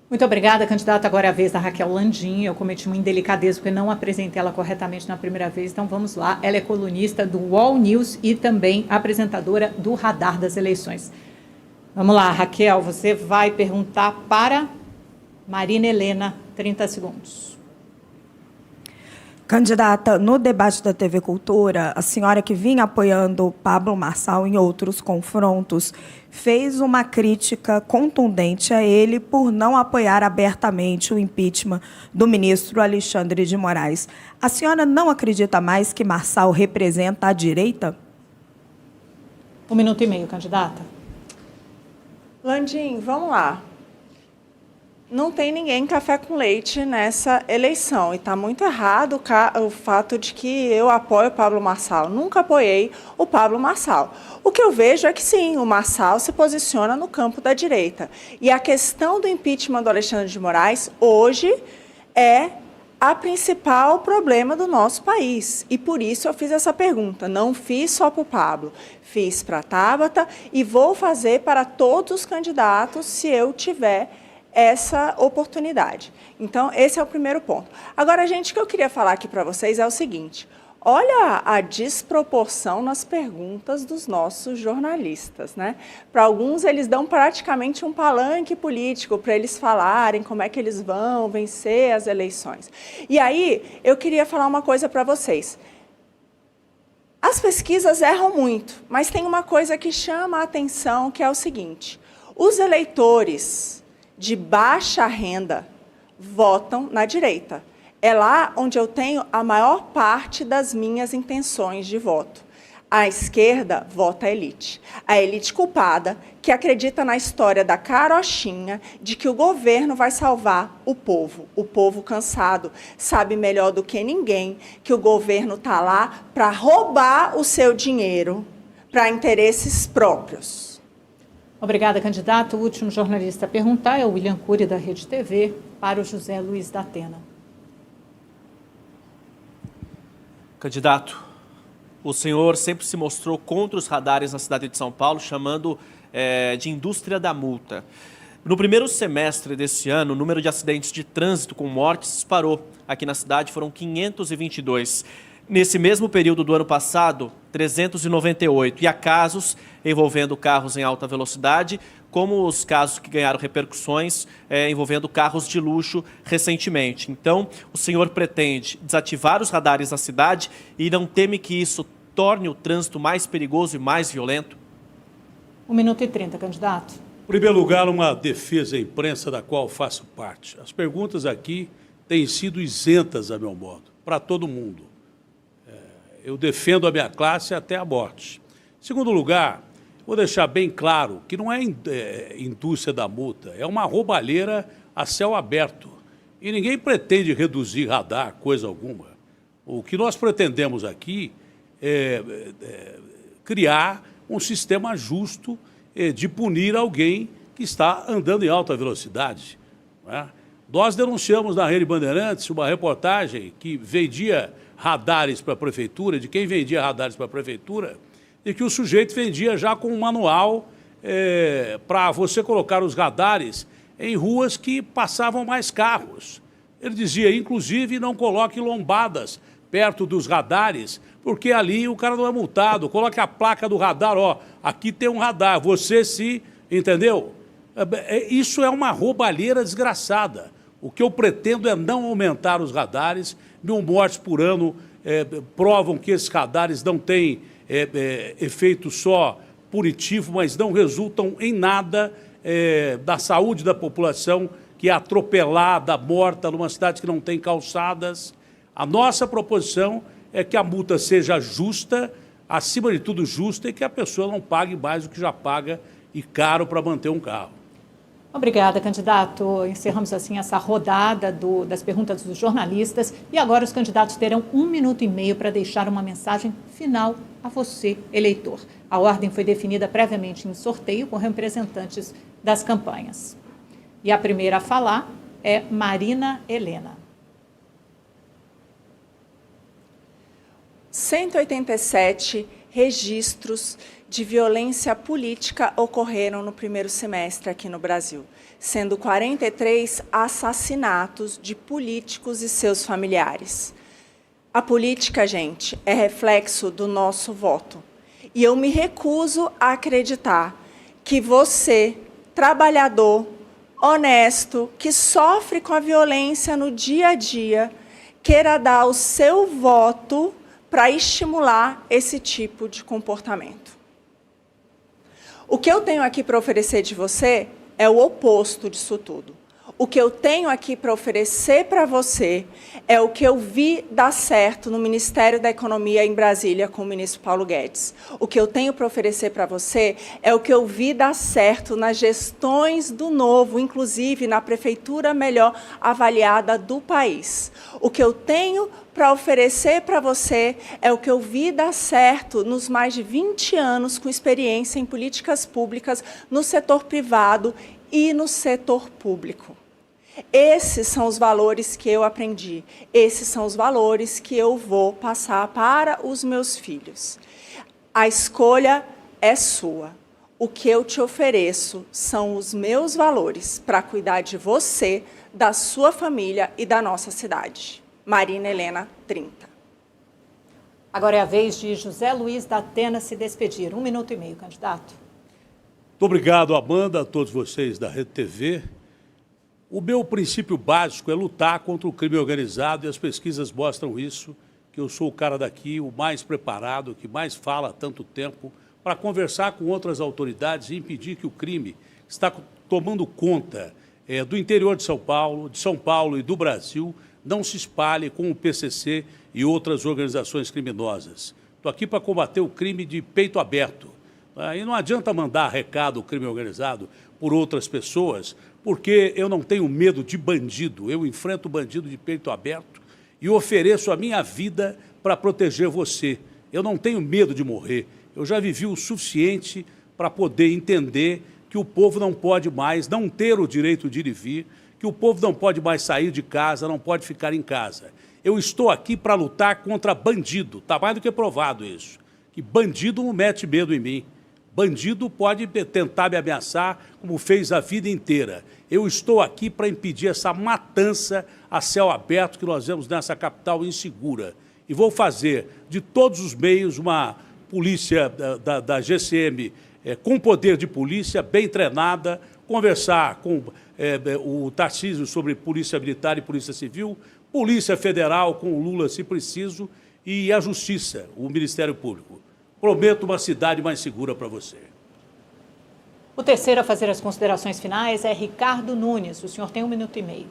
Muito obrigada, candidata. Agora é a vez da Raquel Landim. Eu cometi uma indelicadeza porque não apresentei ela corretamente na primeira vez, então vamos lá. Ela é colunista do UOL News e também apresentadora do Radar das Eleições. Vamos lá, Raquel, você vai perguntar para Marina Helena, 30 segundos. Candidata, no debate da TV Cultura, a senhora que vinha apoiando Pablo Marçal em outros confrontos, fez uma crítica contundente a ele por não apoiar abertamente o impeachment do ministro Alexandre de Moraes. A senhora não acredita mais que Marçal representa a direita? 1 minuto e meio, candidata. Landim, vamos lá. Não tem ninguém café com leite nessa eleição. E está muito errado o fato de que eu apoio o Pablo Marçal. Nunca apoiei o Pablo Marçal. O que eu vejo é que, sim, o Marçal se posiciona no campo da direita. E a questão do impeachment do Alexandre de Moraes, hoje, é a principal problema do nosso país. E por isso eu fiz essa pergunta. Não fiz só para o Pablo, fiz para a Tabata e vou fazer para todos os candidatos se eu tiver essa oportunidade. Então, esse é o primeiro ponto. Agora, gente, o que eu queria falar aqui para vocês é o seguinte. Olha a desproporção nas perguntas dos nossos jornalistas, né? Para alguns, eles dão praticamente um palanque político para eles falarem como é que eles vão vencer as eleições. E aí, eu queria falar uma coisa para vocês. As pesquisas erram muito, mas tem uma coisa que chama a atenção, que é o seguinte. Os eleitores de baixa renda votam na direita. É lá onde eu tenho a maior parte das minhas intenções de voto. A esquerda vota a elite culpada, que acredita na história da carochinha, de que o governo vai salvar o povo cansado, sabe melhor do que ninguém que o governo está lá para roubar o seu dinheiro para interesses próprios. Obrigada, candidato. O último jornalista a perguntar é o William Cury, da Rede TV, para o José Luiz da Atena. Candidato, o senhor sempre se mostrou contra os radares na cidade de São Paulo, chamando de indústria da multa. No primeiro semestre desse ano, o número de acidentes de trânsito com mortes disparou. Aqui na cidade foram 522. Nesse mesmo período do ano passado, 398. E há casos envolvendo carros em alta velocidade, como os casos que ganharam repercussões envolvendo carros de luxo recentemente. Então, o senhor pretende desativar os radares na cidade e não teme que isso torne o trânsito mais perigoso e mais violento? 1 minuto e 30, candidato. Em primeiro lugar, uma defesa à imprensa da qual faço parte. As perguntas aqui têm sido isentas, a meu modo, para todo mundo. Eu defendo a minha classe até a morte. Em segundo lugar, vou deixar bem claro que não é indústria da multa, é uma roubalheira a céu aberto. E ninguém pretende reduzir radar, coisa alguma. O que nós pretendemos aqui é criar um sistema justo de punir alguém que está andando em alta velocidade. Não é? Nós denunciamos na Rede Bandeirantes uma reportagem que vendia radares para a prefeitura, de quem vendia radares para a prefeitura, e que o sujeito vendia já com um manual para você colocar os radares em ruas que passavam mais carros. Ele dizia, inclusive, não coloque lombadas perto dos radares, porque ali o cara não é multado. Coloque a placa do radar, ó, aqui tem um radar, você se... Entendeu? Isso é uma roubalheira desgraçada. O que eu pretendo é não aumentar os radares. 1.000 mortes por ano provam que esses radares não têm efeito só punitivo, mas não resultam em nada da saúde da população, que é atropelada, morta numa cidade que não tem calçadas. A nossa proposição é que a multa seja justa, acima de tudo justa, e que a pessoa não pague mais do que já paga e caro para manter um carro. Obrigada, candidato. Encerramos assim essa rodada das perguntas dos jornalistas e agora os candidatos terão 1 minuto e meio para deixar uma mensagem final a você, eleitor. A ordem foi definida previamente em sorteio com representantes das campanhas. E a primeira a falar é Marina Helena. 187 registros de violência política ocorreram no primeiro semestre aqui no Brasil, sendo 43 assassinatos de políticos e seus familiares. A política, gente, é reflexo do nosso voto. E eu me recuso a acreditar que você, trabalhador, honesto, que sofre com a violência no dia a dia, queira dar o seu voto para estimular esse tipo de comportamento. O que eu tenho aqui para oferecer de você é o oposto disso tudo. O que eu tenho aqui para oferecer para você é o que eu vi dar certo no Ministério da Economia em Brasília com o ministro Paulo Guedes. O que eu tenho para oferecer para você é o que eu vi dar certo nas gestões do Novo, inclusive na prefeitura melhor avaliada do país. O que eu tenho para oferecer para você é o que eu vi dar certo nos mais de 20 anos com experiência em políticas públicas no setor privado e no setor público. Esses são os valores que eu aprendi, esses são os valores que eu vou passar para os meus filhos. A escolha é sua. O que eu te ofereço são os meus valores para cuidar de você, da sua família e da nossa cidade. Marina Helena, 30. Agora é a vez de José Luiz da Atena se despedir. 1 minuto e meio, candidato. Muito obrigado, Amanda, a todos vocês da Rede TV. O meu princípio básico é lutar contra o crime organizado e as pesquisas mostram isso, que eu sou o cara daqui, o mais preparado, que mais fala há tanto tempo, para conversar com outras autoridades e impedir que o crime está tomando conta do interior de São Paulo e do Brasil, não se espalhe com o PCC e outras organizações criminosas. Estou aqui para combater o crime de peito aberto. E não adianta mandar recado, crime organizado, por outras pessoas, porque eu não tenho medo de bandido. Eu enfrento bandido de peito aberto e ofereço a minha vida para proteger você. Eu não tenho medo de morrer. Eu já vivi o suficiente para poder entender que o povo não pode mais não ter o direito de ir e vir, que o povo não pode mais sair de casa, não pode ficar em casa. Eu estou aqui para lutar contra bandido. Está mais do que provado isso. Que bandido não mete medo em mim. Bandido pode tentar me ameaçar, como fez a vida inteira. Eu estou aqui para impedir essa matança a céu aberto que nós vemos nessa capital insegura. E vou fazer, de todos os meios, uma polícia da GCM com poder de polícia, bem treinada, conversar com o Tarcísio sobre polícia militar e polícia civil, polícia federal com o Lula, se preciso, e a Justiça, o Ministério Público. Prometo uma cidade mais segura para você. O terceiro a fazer as considerações finais é Ricardo Nunes. O senhor tem 1 minuto e meio.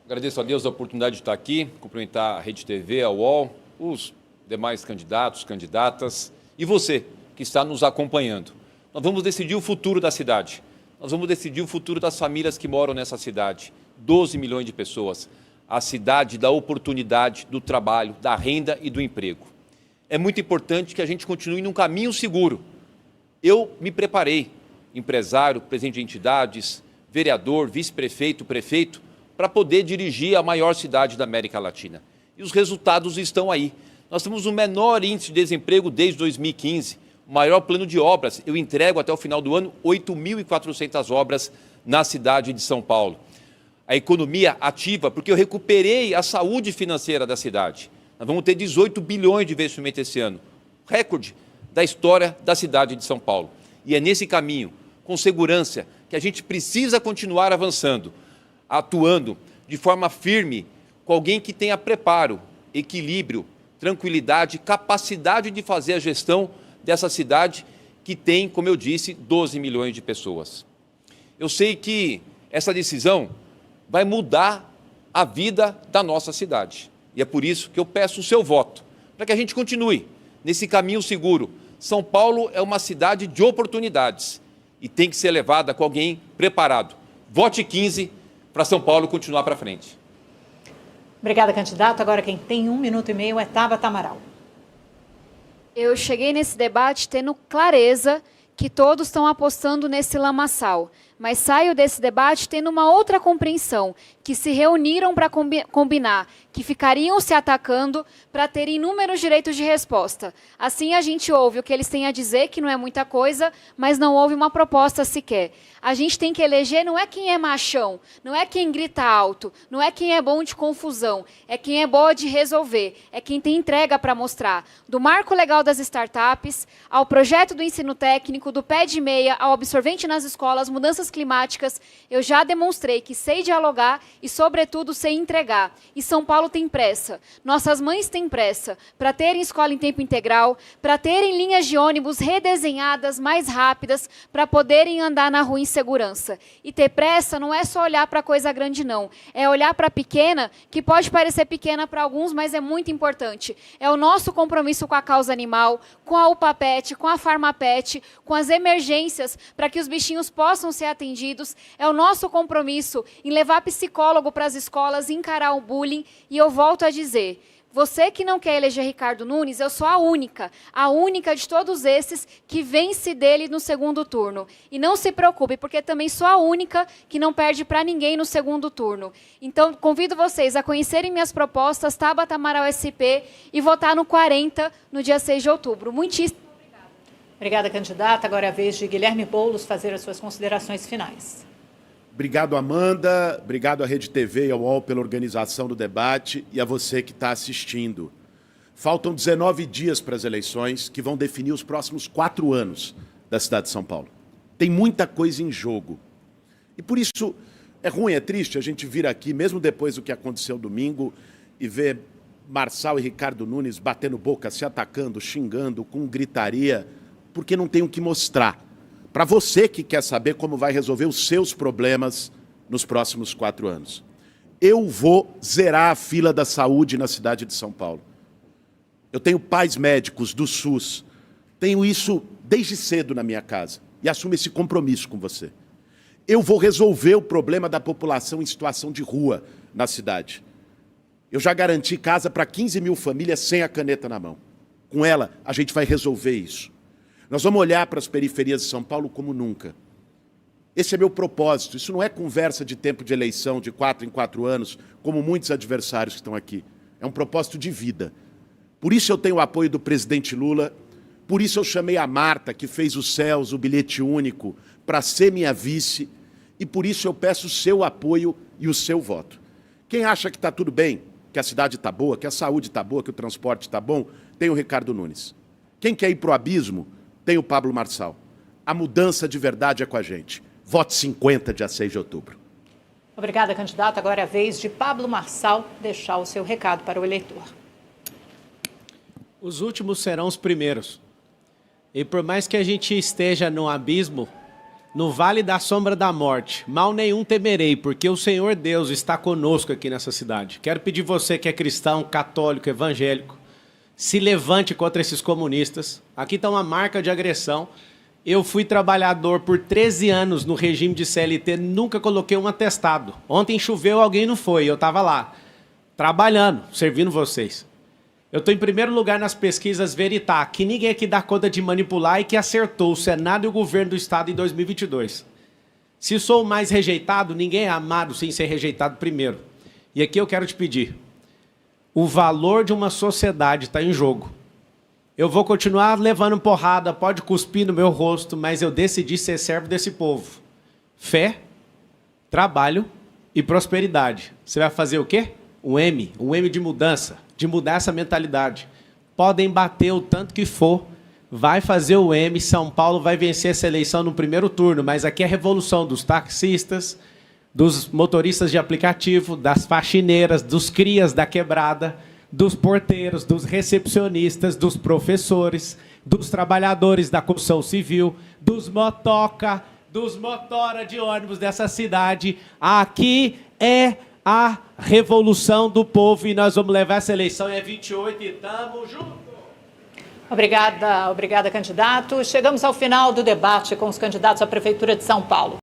Agradeço a Deus a oportunidade de estar aqui, cumprimentar a Rede TV, a UOL, os demais candidatos, candidatas e você que está nos acompanhando. Nós vamos decidir o futuro da cidade. Nós vamos decidir o futuro das famílias que moram nessa cidade. 12 milhões de pessoas. A cidade da oportunidade, do trabalho, da renda e do emprego. É muito importante que a gente continue num caminho seguro. Eu me preparei, empresário, presidente de entidades, vereador, vice-prefeito, prefeito, para poder dirigir a maior cidade da América Latina. E os resultados estão aí. Nós temos o menor índice de desemprego desde 2015, o maior plano de obras. Eu entrego até o final do ano 8.400 obras na cidade de São Paulo. A economia ativa, porque eu recuperei a saúde financeira da cidade. Nós vamos ter 18 bilhões de investimento esse ano, recorde da história da cidade de São Paulo. E é nesse caminho, com segurança, que a gente precisa continuar avançando, atuando de forma firme, com alguém que tenha preparo, equilíbrio, tranquilidade, capacidade de fazer a gestão dessa cidade que tem, como eu disse, 12 milhões de pessoas. Eu sei que essa decisão vai mudar a vida da nossa cidade. E é por isso que eu peço o seu voto, para que a gente continue nesse caminho seguro. São Paulo é uma cidade de oportunidades e tem que ser levada com alguém preparado. Vote 15 para São Paulo continuar para frente. Obrigada, candidato. Agora quem tem 1 minuto e meio é Tabata Amaral. Eu cheguei nesse debate tendo clareza que todos estão apostando nesse lamaçal, mas saio desse debate tendo uma outra compreensão, que se reuniram para combinar, que ficariam se atacando para ter inúmeros direitos de resposta. Assim a gente ouve o que eles têm a dizer, que não é muita coisa, mas não houve uma proposta sequer. A gente tem que eleger não é quem é machão, não é quem grita alto, não é quem é bom de confusão, é quem é boa de resolver, é quem tem entrega para mostrar. Do marco legal das startups, ao projeto do ensino técnico, do pé de meia, ao absorvente nas escolas, mudanças climáticas, eu já demonstrei que sei dialogar e, sobretudo, sei entregar. E São Paulo tem pressa. Nossas mães têm pressa para terem escola em tempo integral, para terem linhas de ônibus redesenhadas, mais rápidas, para poderem andar na rua em segurança. E ter pressa não é só olhar para coisa grande, não. É olhar para a pequena, que pode parecer pequena para alguns, mas é muito importante. É o nosso compromisso com a causa animal, com a UPAPET, com a Farmapet, com as emergências, para que os bichinhos possam ser atendidos. É o nosso compromisso em levar psicólogo para as escolas, encarar o bullying. E eu volto a dizer, você que não quer eleger Ricardo Nunes, eu sou a única de todos esses que vence dele no segundo turno. E não se preocupe, porque também sou a única que não perde para ninguém no segundo turno. Então, convido vocês a conhecerem minhas propostas, Tabata Amaral SP, e votar no 40 no dia 6 de outubro. Muitíssimo obrigada. Obrigada, candidata. Agora é a vez de Guilherme Boulos fazer as suas considerações finais. Obrigado, Amanda. Obrigado à Rede TV e ao UOL pela organização do debate e a você que está assistindo. Faltam 19 dias para as eleições que vão definir os próximos 4 anos da cidade de São Paulo. Tem muita coisa em jogo. E por isso é ruim, é triste a gente vir aqui, mesmo depois do que aconteceu domingo, e ver Marçal e Ricardo Nunes batendo boca, se atacando, xingando, com gritaria, porque não tem o que mostrar para você que quer saber como vai resolver os seus problemas nos próximos 4 anos. Eu vou zerar a fila da saúde na cidade de São Paulo. Eu tenho pais médicos do SUS, tenho isso desde cedo na minha casa e assumo esse compromisso com você. Eu vou resolver o problema da população em situação de rua na cidade. Eu já garanti casa para 15 mil famílias sem a caneta na mão. Com ela, a gente vai resolver isso. Nós vamos olhar para as periferias de São Paulo como nunca. Esse é meu propósito. Isso não é conversa de tempo de eleição, de 4 em 4 anos, como muitos adversários que estão aqui. É um propósito de vida. Por isso eu tenho o apoio do presidente Lula, por isso eu chamei a Marta, que fez o CELS, o bilhete único, para ser minha vice, e por isso eu peço o seu apoio e o seu voto. Quem acha que está tudo bem, que a cidade está boa, que a saúde está boa, que o transporte está bom, tem o Ricardo Nunes. Quem quer ir para o abismo, tem o Pablo Marçal. A mudança de verdade é com a gente. Vote 50, dia 6 de outubro. Obrigada, candidato. Agora é a vez de Pablo Marçal deixar o seu recado para o eleitor. Os últimos serão os primeiros. E por mais que a gente esteja no abismo, no vale da sombra da morte, mal nenhum temerei, porque o Senhor Deus está conosco aqui nessa cidade. Quero pedir você que é cristão, católico, evangélico, se levante contra esses comunistas. Aqui está uma marca de agressão. Eu fui trabalhador por 13 anos no regime de CLT, nunca coloquei um atestado. Ontem choveu, alguém não foi, eu estava lá, trabalhando, servindo vocês. Eu estou em primeiro lugar nas pesquisas Veritá, que ninguém aqui dá conta de manipular e que acertou o Senado e o governo do Estado em 2022. Se sou o mais rejeitado, ninguém é amado sem ser rejeitado primeiro. E aqui eu quero te pedir, o valor de uma sociedade está em jogo. Eu vou continuar levando porrada, pode cuspir no meu rosto, mas eu decidi ser servo desse povo. Fé, trabalho e prosperidade. Você vai fazer o quê? Um M de mudança, de mudar essa mentalidade. Podem bater o tanto que for, vai fazer o M, São Paulo vai vencer essa eleição no primeiro turno, mas aqui é a revolução dos taxistas, dos motoristas de aplicativo, das faxineiras, dos crias da quebrada, dos porteiros, dos recepcionistas, dos professores, dos trabalhadores da construção civil, dos motoca, dos motora de ônibus dessa cidade. Aqui é a revolução do povo e nós vamos levar essa eleição, é 28 e tamo junto. Obrigada, candidato. Chegamos ao final do debate com os candidatos à Prefeitura de São Paulo.